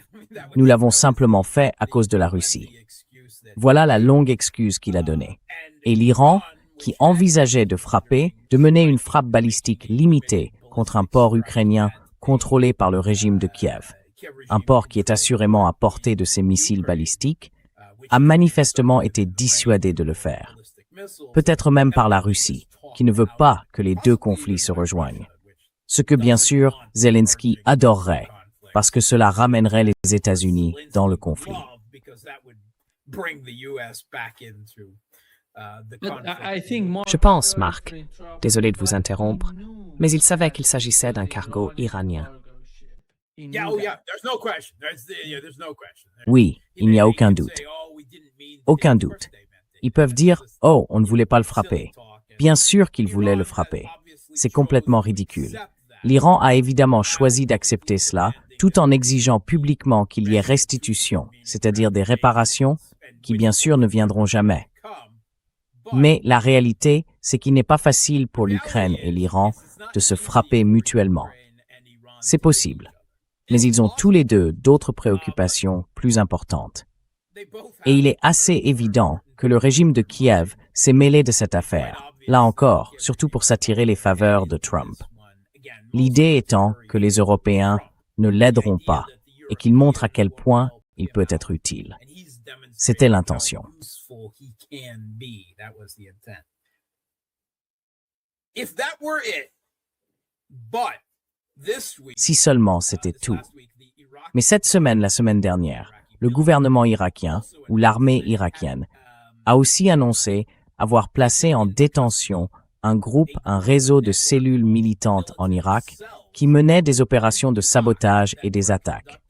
Nous l'avons simplement fait à cause de la Russie. Voilà la longue excuse qu'il a donnée. Et l'Iran, qui envisageait de frapper, de mener une frappe balistique limitée contre un port ukrainien contrôlé par le régime de Kiev, un port qui est assurément à portée de ces missiles balistiques, a manifestement été dissuadé de le faire. Peut-être même par la Russie, qui ne veut pas que les deux conflits se rejoignent. Ce que bien sûr Zelensky adorerait, parce que cela ramènerait les États-Unis dans le conflit. Je pense, Marc, désolé de vous interrompre, mais il savait qu'il s'agissait d'un cargo iranien. Oui, il n'y a aucun doute. Aucun doute. Ils peuvent dire « Oh, on ne voulait pas le frapper ». Bien sûr qu'ils voulaient le frapper. C'est complètement ridicule. L'Iran a évidemment choisi d'accepter cela, tout en exigeant publiquement qu'il y ait restitution, c'est-à-dire des réparations, qui bien sûr ne viendront jamais. Mais la réalité, c'est qu'il n'est pas facile pour l'Ukraine et l'Iran de se frapper mutuellement. C'est possible, mais ils ont tous les deux d'autres préoccupations plus importantes. Et il est assez évident que le régime de Kiev s'est mêlé de cette affaire, là encore, surtout pour s'attirer les faveurs de Trump. L'idée étant que les Européens ne l'aideront pas et qu'il montre à quel point il peut être utile. C'était l'intention. Si seulement c'était tout. Mais cette semaine, la semaine dernière, le gouvernement irakien, ou l'armée irakienne, a aussi annoncé avoir placé en détention un réseau de cellules militantes en Irak qui menaient des opérations de sabotage et des attaques.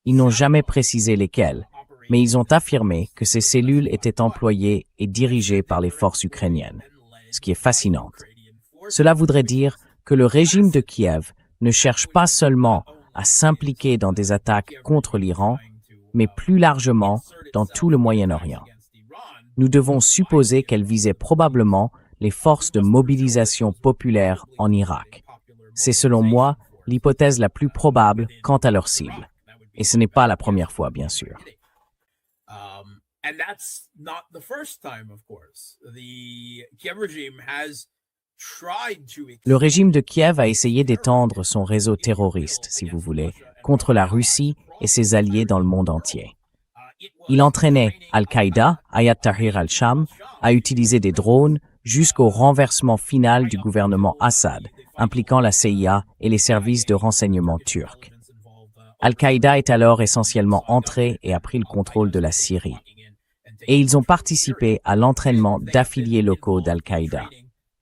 Ils n'ont jamais précisé lesquelles, mais ils ont affirmé que ces cellules étaient employées et dirigées par les forces ukrainiennes, ce qui est fascinant. Cela voudrait dire que le régime de Kiev ne cherche pas seulement à s'impliquer dans des attaques contre l'Iran, mais plus largement dans tout le Moyen-Orient. Nous devons supposer qu'elle visait probablement les forces de mobilisation populaire en Irak. C'est selon moi l'hypothèse la plus probable quant à leur cible. Et ce n'est pas la première fois, bien sûr. Le régime de Kiev a essayé d'étendre son réseau terroriste, si vous voulez, contre la Russie et ses alliés dans le monde entier. Il entraînait Al-Qaïda, Ayat Tahrir al-Sham, à utiliser des drones jusqu'au renversement final du gouvernement Assad, impliquant la CIA et les services de renseignement turcs. Al-Qaïda est alors essentiellement entré et a pris le contrôle de la Syrie. Et ils ont participé à l'entraînement d'affiliés locaux d'Al-Qaïda,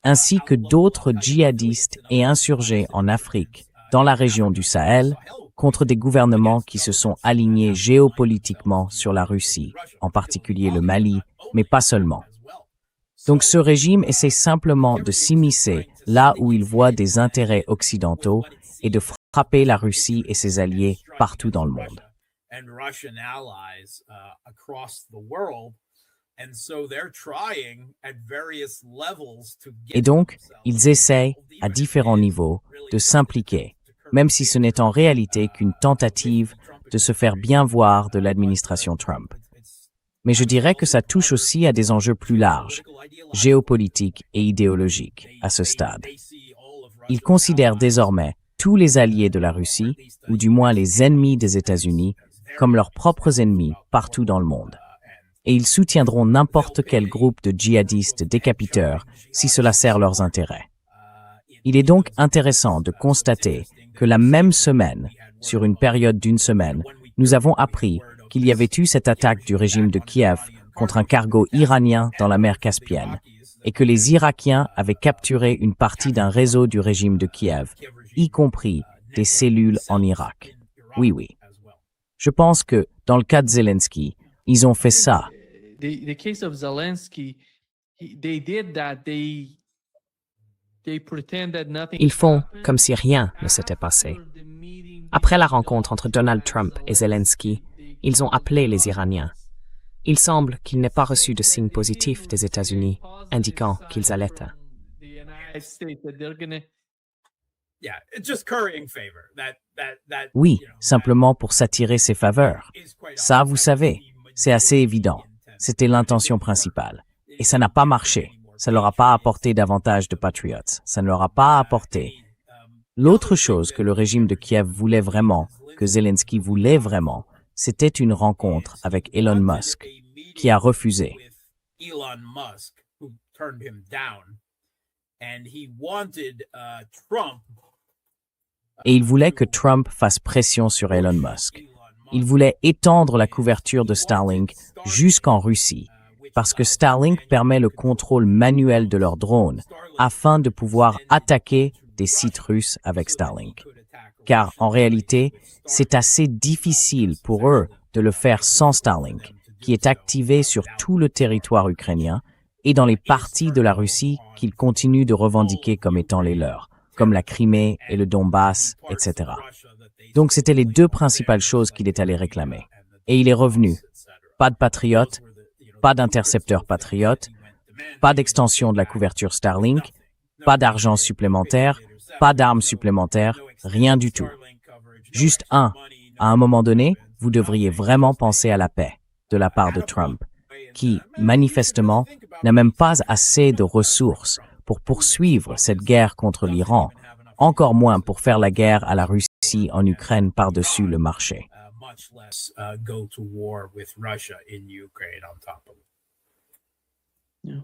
ainsi que d'autres djihadistes et insurgés en Afrique, dans la région du Sahel, contre des gouvernements qui se sont alignés géopolitiquement sur la Russie, en particulier le Mali, mais pas seulement. Donc ce régime essaie simplement de s'immiscer là où il voit des intérêts occidentaux et de frapper la Russie et ses alliés partout dans le monde. Et donc, ils essaient, à différents niveaux, de s'impliquer, même si ce n'est en réalité qu'une tentative de se faire bien voir de l'administration Trump. Mais je dirais que ça touche aussi à des enjeux plus larges, géopolitiques et idéologiques, à ce stade. Ils considèrent désormais tous les alliés de la Russie, ou du moins les ennemis des États-Unis, comme leurs propres ennemis partout dans le monde. Et ils soutiendront n'importe quel groupe de djihadistes décapiteurs si cela sert leurs intérêts. Il est donc intéressant de constater que la même semaine, sur une période d'une semaine, nous avons appris qu'il y avait eu cette attaque du régime de Kiev contre un cargo iranien dans la mer Caspienne, et que les Irakiens avaient capturé une partie d'un réseau du régime de Kiev, y compris des cellules en Irak. Oui, oui. Je pense que, dans le cas de Zelensky, ils ont fait ça. The case of Zelensky, they did that. They pretend that nothing Ils font happened. comme si rien ne s'était passé. Après la rencontre entre Donald Trump et Zelensky, ils ont appelé les Iraniens. Il semble qu'il n'ait pas reçu de signe positif des États-Unis indiquant qu'ils allaient. The United States that they're gonna Yeah, it's just currying favor. Oui, simplement pour s'attirer ses faveurs. Ça, vous savez, c'est assez évident. C'était l'intention principale. Et ça n'a pas marché. Ça ne leur a pas apporté davantage de patriotes. Ça ne leur a pas apporté. L'autre chose que le régime de Kiev voulait vraiment, que Zelensky voulait vraiment, c'était une rencontre avec Elon Musk, qui a refusé. Elon Musk, who turned him down, and he wanted Trump. Et il voulait que Trump fasse pression sur Elon Musk. Il voulait étendre la couverture de Starlink jusqu'en Russie, parce que Starlink permet le contrôle manuel de leurs drones, afin de pouvoir attaquer des sites russes avec Starlink. Car en réalité, c'est assez difficile pour eux de le faire sans Starlink, qui est activé sur tout le territoire ukrainien et dans les parties de la Russie qu'ils continuent de revendiquer comme étant les leurs, comme la Crimée et le Donbass, etc. Donc c'était les deux principales choses qu'il est allé réclamer. Et il est revenu. Pas de patriotes, pas d'intercepteurs patriotes, pas d'extension de la couverture Starlink, pas d'argent supplémentaire, pas d'armes supplémentaires, rien du tout. Juste à un moment donné, vous devriez vraiment penser à la paix de la part de Trump, qui, manifestement, n'a même pas assez de ressources pour poursuivre cette guerre contre l'Iran, encore moins pour faire la guerre à la Russie en Ukraine par-dessus le marché. Much less go to war with Russia in Ukraine on top of it.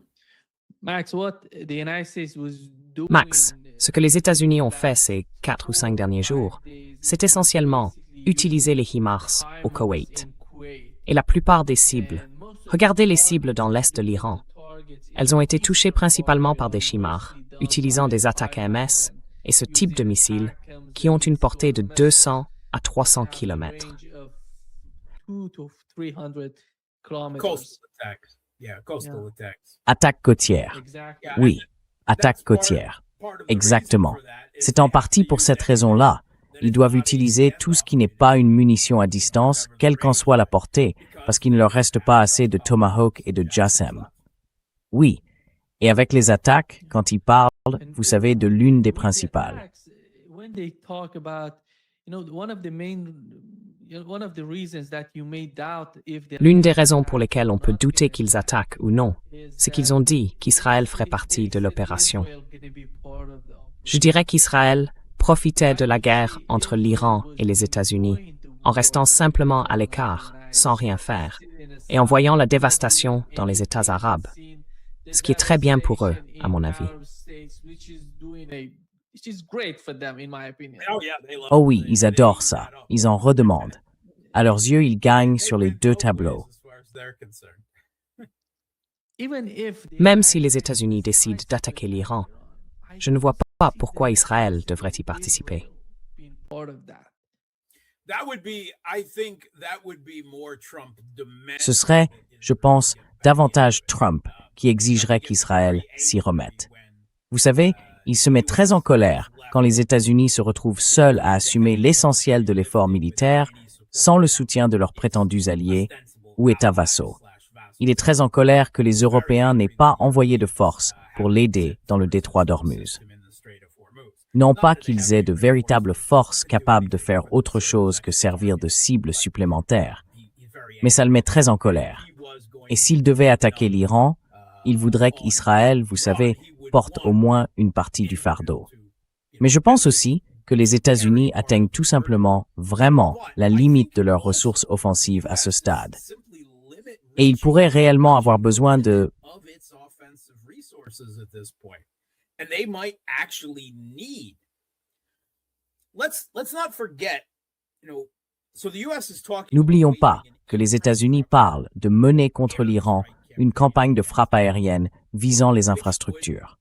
Max, what the United States was doing. Max, ce que les États-Unis ont fait ces 4 ou 5 derniers jours, c'est essentiellement utiliser les HIMARS au Koweït. Et la plupart des cibles, regardez les cibles dans l'est de l'Iran. Elles ont été touchées principalement par des HIMARS, utilisant des attaques AMS et ce type de missiles qui ont une portée de 200 à 300 km. 200 to 300 kilometers. Coastal attacks. Yeah, coastal attacks. Attaque côtière. Exactly. Oui, attaque côtière. Exactement. C'est en partie pour cette raison-là. Ils doivent utiliser tout ce qui n'est pas une munition à distance, quelle qu'en soit la portée, parce qu'il ne leur reste pas assez de Tomahawk et de JASSM. Oui. Et avec les attaques, quand ils parlent, vous savez, de l'une des principales. When they talk about, one of the reasons that you may doubt if they L'une des raisons pour lesquelles on peut douter qu'ils attaquent ou non, c'est qu'ils ont dit qu'Israël ferait partie de l'opération. Je dirais qu'Israël profitait de la guerre entre l'Iran et les États-Unis en restant simplement à l'écart, sans rien faire, et en voyant la dévastation dans les États arabes, ce qui est très bien pour eux, à mon avis. Oh yeah, they love Oh oui, ils adorent ça. Ils en redemandent. À leurs yeux, ils gagnent sur les deux tableaux. as far as they're concerned. Même si les États-Unis décident d'attaquer l'Iran, je ne vois pas pourquoi Israël devrait y participer. That would be, I think, that would be more Trump demand. Ce serait, je pense, davantage Trump qui exigerait qu'Israël s'y remette. Vous savez, il se met très en colère quand les États-Unis se retrouvent seuls à assumer l'essentiel de l'effort militaire sans le soutien de leurs prétendus alliés ou États vassaux. Il est très en colère que les Européens n'aient pas envoyé de force pour l'aider dans le détroit d'Ormuz. Non pas qu'ils aient de véritables forces capables de faire autre chose que servir de cible supplémentaire, mais ça le met très en colère. Et s'il devait attaquer l'Iran, il voudrait qu'Israël, vous savez, porte au moins une partie du fardeau. Mais je pense aussi que les États-Unis atteignent tout simplement, vraiment, la limite de leurs ressources offensives à ce stade. Et ils pourraient réellement avoir besoin de... Of its offensive resources at this point. And they might actually need. Let's not forget, so the US is talking. N'oublions pas que les États-Unis parlent de mener contre l'Iran une campagne de frappe aérienne visant les infrastructures.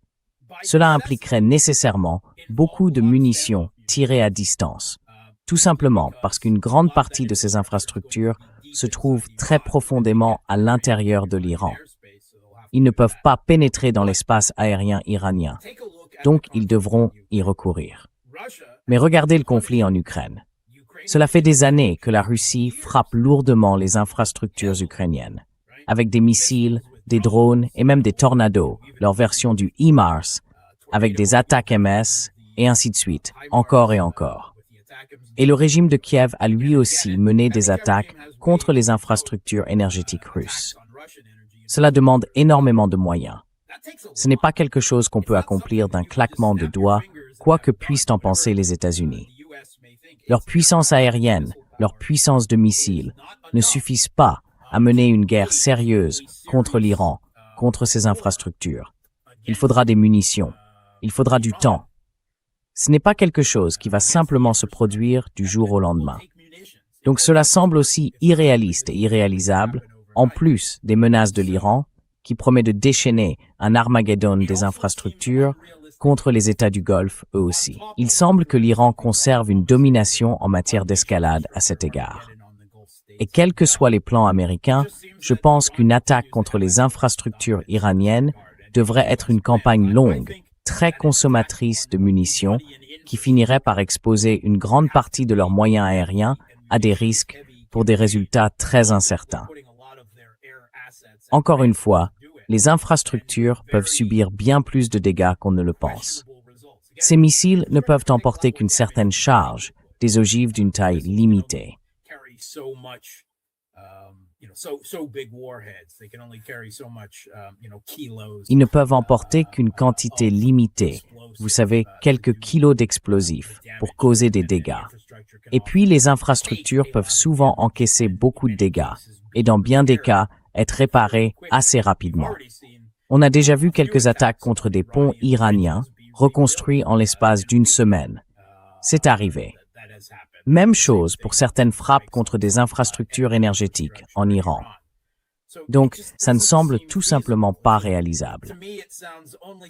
Cela impliquerait nécessairement beaucoup de munitions tirées à distance, tout simplement parce qu'une grande partie de ces infrastructures se trouve très profondément à l'intérieur de l'Iran. Ils ne peuvent pas pénétrer dans l'espace aérien iranien, donc ils devront y recourir. Mais regardez le conflit en Ukraine. Cela fait des années que la Russie frappe lourdement les infrastructures ukrainiennes, avec des missiles, des drones et même des tornados, leur version du HIMARS, avec des attaques MS, et ainsi de suite, encore et encore. Et le régime de Kiev a lui aussi mené des attaques contre les infrastructures énergétiques russes. Cela demande énormément de moyens. Ce n'est pas quelque chose qu'on peut accomplir d'un claquement de doigts, quoi que puissent en penser les États-Unis. Leur puissance aérienne, leur puissance de missiles ne suffisent pas à mener une guerre sérieuse contre l'Iran, contre ses infrastructures. Il faudra des munitions. Il faudra du temps. Ce n'est pas quelque chose qui va simplement se produire du jour au lendemain. Donc cela semble aussi irréaliste et irréalisable, en plus des menaces de l'Iran, qui promet de déchaîner un Armageddon des infrastructures contre les États du Golfe, eux aussi. Il semble que l'Iran conserve une domination en matière d'escalade à cet égard. Et quels que soient les plans américains, je pense qu'une attaque contre les infrastructures iraniennes devrait être une campagne longue, très consommatrice de munitions, qui finirait par exposer une grande partie de leurs moyens aériens à des risques pour des résultats très incertains. Encore une fois, les infrastructures peuvent subir bien plus de dégâts qu'on ne le pense. Ces missiles ne peuvent emporter qu'une certaine charge, des ogives d'une taille limitée. Ils ne peuvent emporter qu'une quantité limitée, vous savez, quelques kilos d'explosifs, pour causer des dégâts. Et puis les infrastructures peuvent souvent encaisser beaucoup de dégâts, et dans bien des cas, être réparées assez rapidement. On a déjà vu quelques attaques contre des ponts iraniens, reconstruits en l'espace d'une semaine. C'est arrivé. Même chose pour certaines frappes contre des infrastructures énergétiques en Iran. Donc, ça ne semble tout simplement pas réalisable.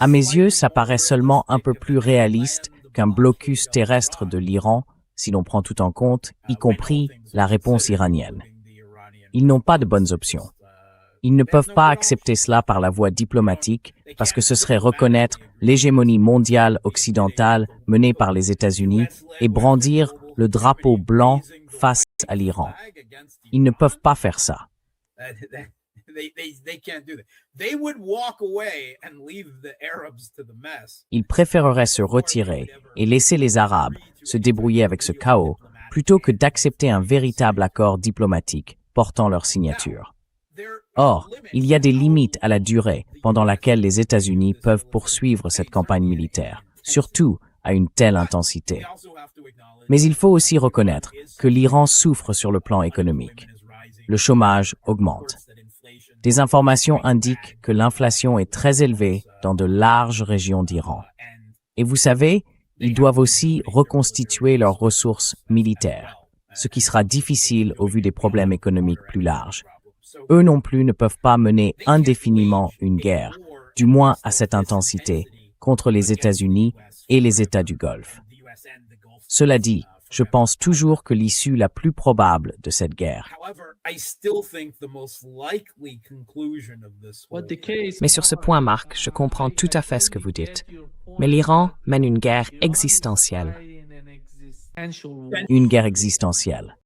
À mes yeux, ça paraît seulement un peu plus réaliste qu'un blocus terrestre de l'Iran, si l'on prend tout en compte, y compris la réponse iranienne. Ils n'ont pas de bonnes options. Ils ne peuvent pas accepter cela par la voie diplomatique parce que ce serait reconnaître l'hégémonie mondiale occidentale menée par les États-Unis et brandir le drapeau blanc face à l'Iran. Ils ne peuvent pas faire ça. Ils préféreraient se retirer et laisser les Arabes se débrouiller avec ce chaos plutôt que d'accepter un véritable accord diplomatique portant leur signature. Or, il y a des limites à la durée pendant laquelle les États-Unis peuvent poursuivre cette campagne militaire, surtout à une telle intensité. Mais il faut aussi reconnaître que l'Iran souffre sur le plan économique. Le chômage augmente. Des informations indiquent que l'inflation est très élevée dans de larges régions d'Iran. Et vous savez, ils doivent aussi reconstituer leurs ressources militaires, ce qui sera difficile au vu des problèmes économiques plus larges. Eux non plus ne peuvent pas mener indéfiniment une guerre, du moins à cette intensité, contre les États-Unis et les États du Golfe. Cela dit, je pense toujours que l'issue la plus probable de cette guerre. Mais sur ce point, Marc, je comprends tout à fait ce que vous dites. Mais l'Iran mène une guerre existentielle. Une guerre existentielle.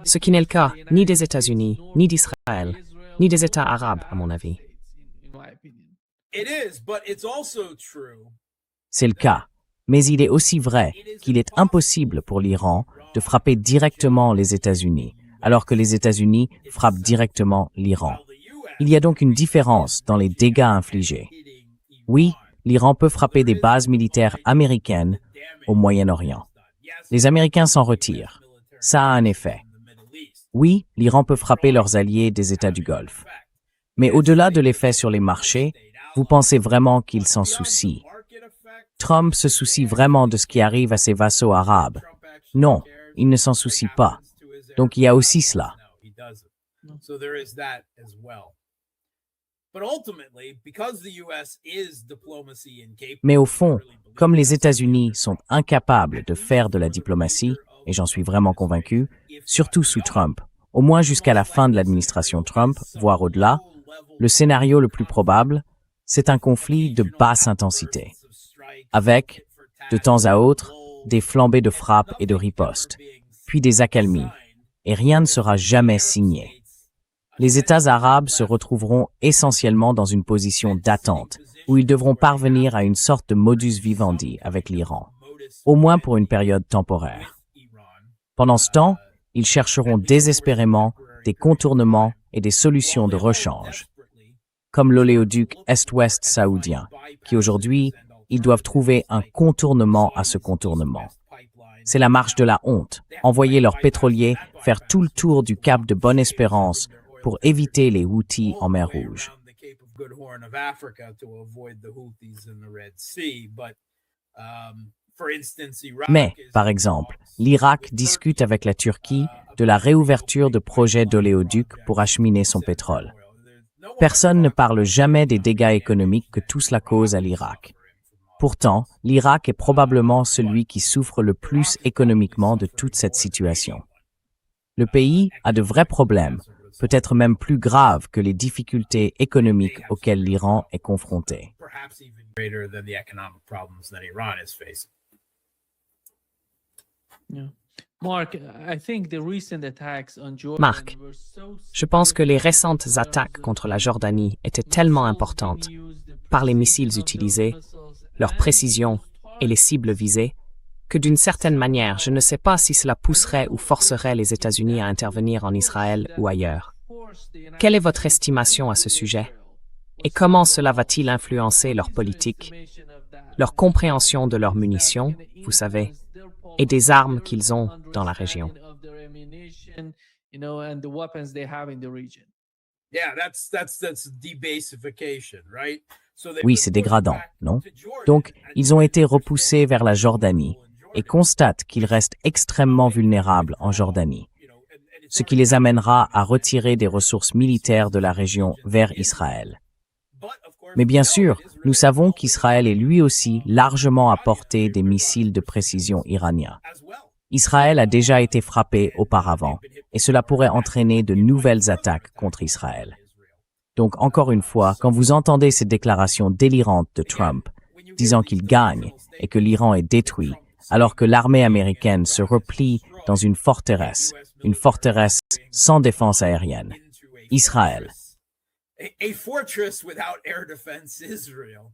Ce qui n'est le cas ni des États-Unis, ni d'Israël, ni des États arabes, à mon avis. C'est le cas. Mais il est aussi vrai qu'il est impossible pour l'Iran de frapper directement les États-Unis, alors que les États-Unis frappent directement l'Iran. Il y a donc une différence dans les dégâts infligés. Oui, l'Iran peut frapper des bases militaires américaines au Moyen-Orient. Les Américains s'en retirent. Ça a un effet. Oui, l'Iran peut frapper leurs alliés des États du Golfe. Mais au-delà de l'effet sur les marchés, vous pensez vraiment qu'ils s'en soucient? Trump se soucie vraiment de ce qui arrive à ses vassaux arabes? Non, il ne s'en soucie pas. Donc il y a aussi cela. So there is that as well. But ultimately, because the US is diplomacy incapable, Mais au fond, comme les États-Unis sont incapables de faire de la diplomatie, et j'en suis vraiment convaincu, surtout sous Trump, au moins jusqu'à la fin de l'administration Trump, voire au-delà, le scénario le plus probable, c'est un conflit de basse intensité, avec, de temps à autre, des flambées de frappe et de riposte, puis des accalmies, et rien ne sera jamais signé. Les États arabes se retrouveront essentiellement dans une position d'attente, où ils devront parvenir à une sorte de modus vivendi avec l'Iran, au moins pour une période temporaire. Pendant ce temps, ils chercheront désespérément des contournements et des solutions de rechange, comme l'oléoduc Est-Ouest saoudien, qui aujourd'hui, ils doivent trouver un contournement à ce contournement. C'est la marche de la honte, envoyer leurs pétroliers faire tout le tour du cap de Bonne-Espérance pour éviter les Houthis en mer Rouge. Mais, par exemple, l'Irak discute avec la Turquie de la réouverture de projets d'oléoduc pour acheminer son pétrole. Personne ne parle jamais des dégâts économiques que tout cela cause à l'Irak. Pourtant, l'Irak est probablement celui qui souffre le plus économiquement de toute cette situation. Le pays a de vrais problèmes, peut-être même plus graves que les difficultés économiques auxquelles l'Iran est confronté. Marc, je pense que les récentes attaques contre la Jordanie étaient tellement importantes, par les missiles utilisés, leur précision et les cibles visées, que d'une certaine manière, je ne sais pas si cela pousserait ou forcerait les États-Unis à intervenir en Israël ou ailleurs. Quelle est votre estimation à ce sujet? Et comment cela va-t-il influencer leur politique, leur compréhension de leurs munitions, vous savez, et des armes qu'ils ont dans la région? Oui, c'est dégradant, non? Donc, ils ont été repoussés vers la Jordanie et constatent qu'ils restent extrêmement vulnérables en Jordanie, ce qui les amènera à retirer des ressources militaires de la région vers Israël. Mais bien sûr, nous savons qu'Israël est lui aussi largement à portée des missiles de précision iraniens. Israël a déjà été frappé auparavant, et cela pourrait entraîner de nouvelles attaques contre Israël. Donc, encore une fois, quand vous entendez ces déclarations délirantes de Trump, disant qu'il gagne et que l'Iran est détruit, alors que l'armée américaine se replie dans une forteresse sans défense aérienne, Israël. A fortress without air defense Israel.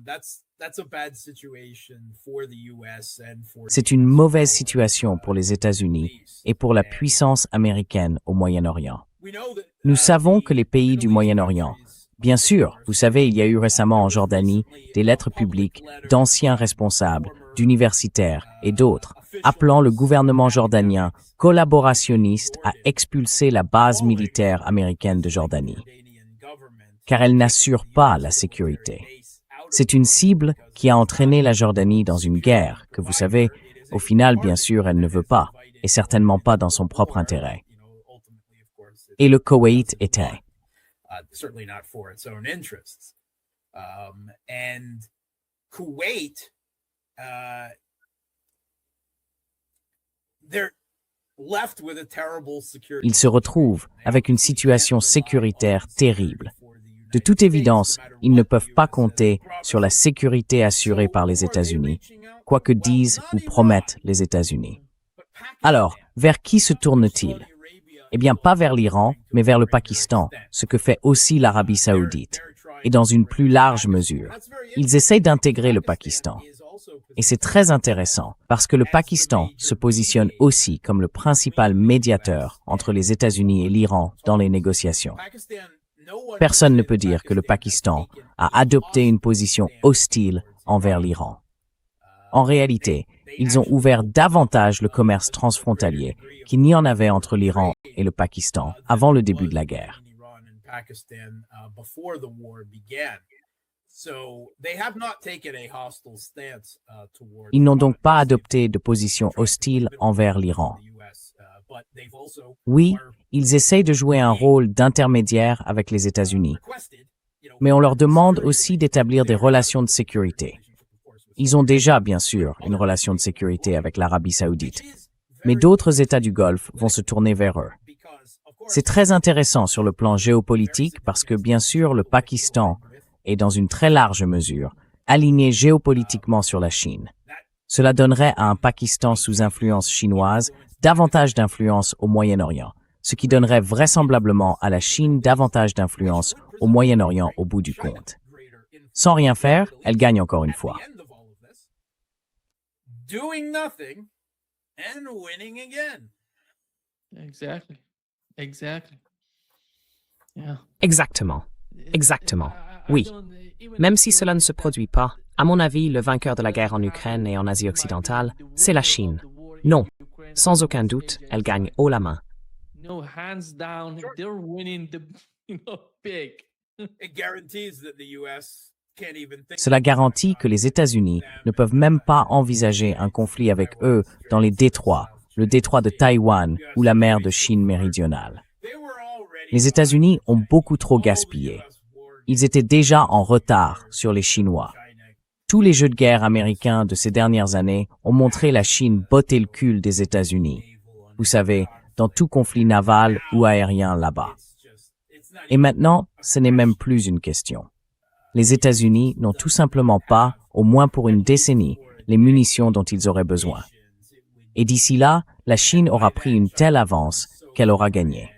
That's a bad situation for the US and for C'est une mauvaise situation pour les États-Unis et pour la puissance américaine au Moyen-Orient. Nous savons que les pays du Moyen-Orient, bien sûr, vous savez, il y a eu récemment en Jordanie des lettres publiques d'anciens responsables, d'universitaires et d'autres, appelant le gouvernement jordanien collaborationniste à expulser la base militaire américaine de Jordanie, car elle n'assure pas la sécurité. C'est une cible qui a entraîné la Jordanie dans une guerre que, vous savez, au final, bien sûr, elle ne veut pas, et certainement pas dans son propre intérêt. Et le Koweït était. Certainly not for its own interests. And Kuwait, they're left with a terrible security. Ils se retrouvent avec une situation sécuritaire terrible. De toute évidence, ils ne peuvent pas compter sur la sécurité assurée par les États-Unis, quoi que disent ou promettent les États-Unis. Alors, vers qui se tournent-ils? Eh bien, pas vers l'Iran, mais vers le Pakistan, ce que fait aussi l'Arabie saoudite, et dans une plus large mesure. Ils essayent d'intégrer le Pakistan. Et c'est très intéressant, parce que le Pakistan se positionne aussi comme le principal médiateur entre les États-Unis et l'Iran dans les négociations. Personne ne peut dire que le Pakistan a adopté une position hostile envers l'Iran. En réalité, ils ont ouvert davantage le commerce transfrontalier qu'il n'y en avait entre l'Iran et le Pakistan avant le début de la guerre. Ils n'ont donc pas adopté de position hostile envers l'Iran. Oui, ils essayent de jouer un rôle d'intermédiaire avec les États-Unis, mais on leur demande aussi d'établir des relations de sécurité. Ils ont déjà, bien sûr, une relation de sécurité avec l'Arabie saoudite, mais d'autres États du Golfe vont se tourner vers eux. C'est très intéressant sur le plan géopolitique parce que, bien sûr, le Pakistan est, dans une très large mesure, aligné géopolitiquement sur la Chine. Cela donnerait à un Pakistan sous influence chinoise davantage d'influence au Moyen-Orient, ce qui donnerait vraisemblablement à la Chine davantage d'influence au Moyen-Orient au bout du compte. Sans rien faire, elle gagne encore une fois. Doing nothing and winning again. Exactly. Exactly. Yeah. Exactement. Exactement. Oui. Même si cela ne se produit pas, à mon avis, le vainqueur de la guerre en Ukraine et en Asie occidentale, c'est la Chine. Non, sans aucun doute, elle gagne haut la main. No, hands down, they're winning the big. It guarantees that the US can't even think. Cela garantit que les États-Unis ne peuvent même pas envisager un conflit avec eux dans les détroits, le détroit de Taïwan ou la mer de Chine méridionale. Les États-Unis ont beaucoup trop gaspillé. Ils étaient déjà en retard sur les Chinois. Tous les jeux de guerre américains de ces dernières années ont montré la Chine botter le cul des États-Unis. Vous savez, dans tout conflit naval ou aérien là-bas. Et maintenant, ce n'est même plus une question. Les États-Unis n'ont tout simplement pas, au moins pour une décennie, les munitions dont ils auraient besoin. Et d'ici là, la Chine aura pris une telle avance qu'elle aura gagné.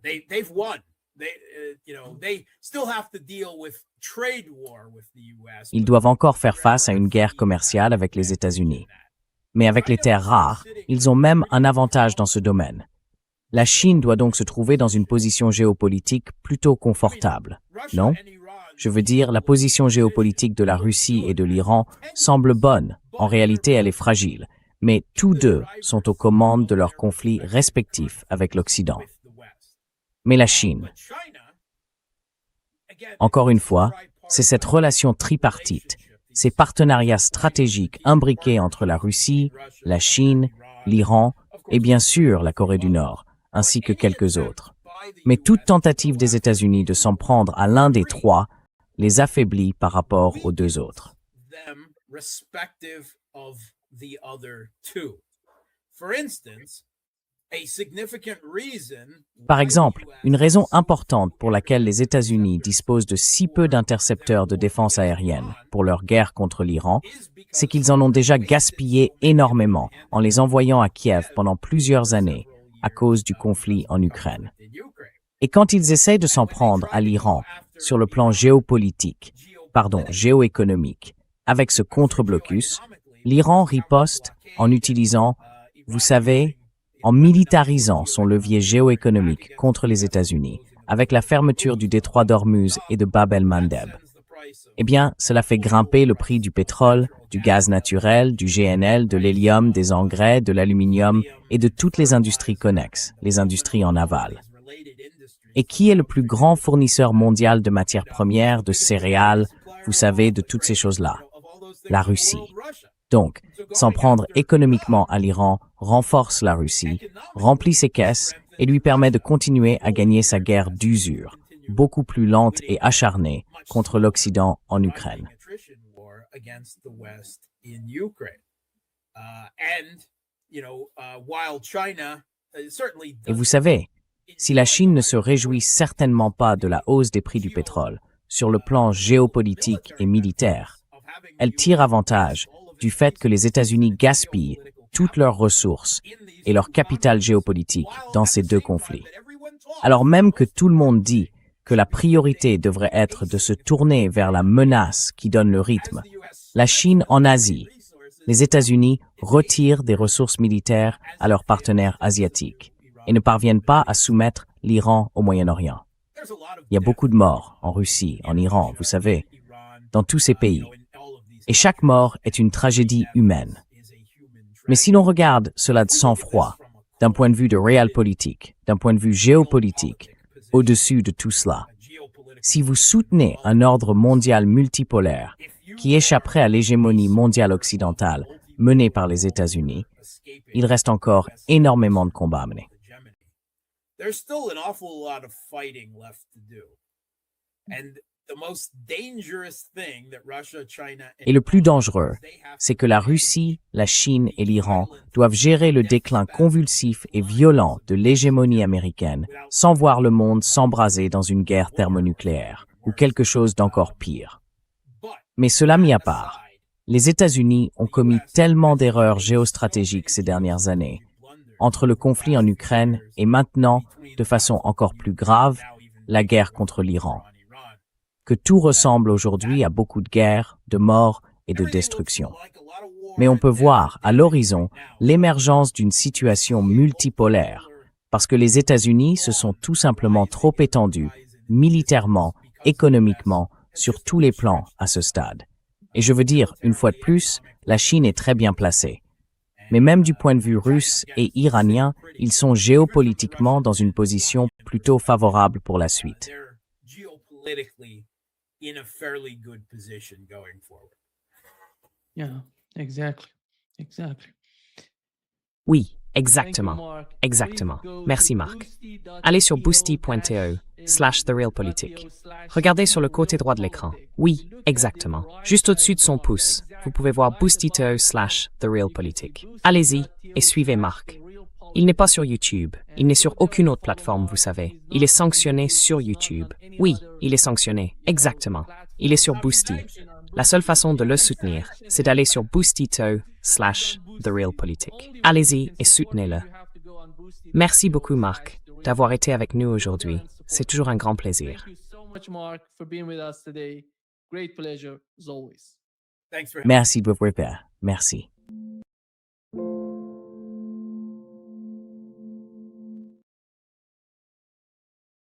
They've won. They still have to deal with trade war with the US. Ils doivent encore faire face à une guerre commerciale avec les États-Unis. Mais avec les terres rares, ils ont même un avantage dans ce domaine. La Chine doit donc se trouver dans une position géopolitique plutôt confortable, non? Je veux dire, la position géopolitique de la Russie et de l'Iran semble bonne. En réalité, elle est fragile. Mais tous deux sont aux commandes de leurs conflits respectifs avec l'Occident. Mais la Chine, encore une fois, c'est cette relation tripartite, ces partenariats stratégiques imbriqués entre la Russie, la Chine, l'Iran et bien sûr la Corée du Nord, ainsi que quelques autres. Mais toute tentative des États-Unis de s'en prendre à l'un des trois les affaiblit par rapport aux deux autres. Par exemple, une raison importante pour laquelle les États-Unis disposent de si peu d'intercepteurs de défense aérienne pour leur guerre contre l'Iran, c'est qu'ils en ont déjà gaspillé énormément en les envoyant à Kiev pendant plusieurs années à cause du conflit en Ukraine. Et quand ils essaient de s'en prendre à l'Iran sur le plan géoéconomique, avec ce contre-blocus, l'Iran riposte en utilisant, vous savez, en militarisant son levier géoéconomique contre les États-Unis, avec la fermeture du détroit d'Ormuz et de Bab el-Mandeb. Eh bien, cela fait grimper le prix du pétrole, du gaz naturel, du GNL, de l'hélium, des engrais, de l'aluminium et de toutes les industries connexes, les industries en aval. Et qui est le plus grand fournisseur mondial de matières premières, de céréales, vous savez, de toutes ces choses-là? La Russie. Donc, s'en prendre économiquement à l'Iran renforce la Russie, remplit ses caisses et lui permet de continuer à gagner sa guerre d'usure, beaucoup plus lente et acharnée, contre l'Occident en Ukraine. Et vous savez, si la Chine ne se réjouit certainement pas de la hausse des prix du pétrole, sur le plan géopolitique et militaire, elle tire avantage du fait que les États-Unis gaspillent toutes leurs ressources et leur capital géopolitique dans ces deux conflits. Alors même que tout le monde dit que la priorité devrait être de se tourner vers la menace qui donne le rythme, la Chine en Asie, les États-Unis retirent des ressources militaires à leurs partenaires asiatiques et ne parviennent pas à soumettre l'Iran au Moyen-Orient. Il y a beaucoup de morts en Russie, en Iran, vous savez, dans tous ces pays. Et chaque mort est une tragédie humaine. Mais si l'on regarde cela de sang-froid, d'un point de vue de realpolitik, d'un point de vue géopolitique, au-dessus de tout cela, si vous soutenez un ordre mondial multipolaire qui échapperait à l'hégémonie mondiale occidentale menée par les États-Unis, il reste encore énormément de combats à mener. There's still an awful lot of fighting left to do. And the most dangerous thing that Russia, China, Et le plus dangereux, c'est que la Russie, la Chine et l'Iran doivent gérer le déclin convulsif et violent de l'hégémonie américaine sans voir le monde s'embraser dans une guerre thermonucléaire ou quelque chose d'encore pire. Mais cela mis à part, les États-Unis ont commis tellement d'erreurs géostratégiques ces dernières années, entre le conflit en Ukraine et maintenant, de façon encore plus grave, la guerre contre l'Iran, que tout ressemble aujourd'hui à beaucoup de guerres, de morts et de destruction. Mais on peut voir à l'horizon l'émergence d'une situation multipolaire, parce que les États-Unis se sont tout simplement trop étendus, militairement, économiquement, sur tous les plans à ce stade. Et je veux dire, une fois de plus, la Chine est très bien placée. Mais même du point de vue russe et iranien, ils sont géopolitiquement dans une position plutôt favorable pour la suite. Yeah, exactly. Exactly. Oui, exactement. Exactement. Merci Marc. Allez sur boosty.to/therealpolitik. Regardez sur le côté droit de l'écran. Oui, exactement. Juste au-dessus de son pouce, vous pouvez voir boosty.to/therealpolitik. Allez-y et suivez Marc. Il n'est pas sur YouTube. Il n'est sur aucune autre plateforme, vous savez. Il est sanctionné sur YouTube. Oui, il est sanctionné. Exactement. Il est sur Boosty. La seule façon de le soutenir, c'est d'aller sur boosty.to/therealpolitik. Allez-y et soutenez-le. Merci beaucoup, Marc, d'avoir été avec nous aujourd'hui. C'est toujours un grand plaisir. Thank you so much, Mark, for being with us today. Great pleasure as always. Thanks for Merci beaucoup, Père. Merci.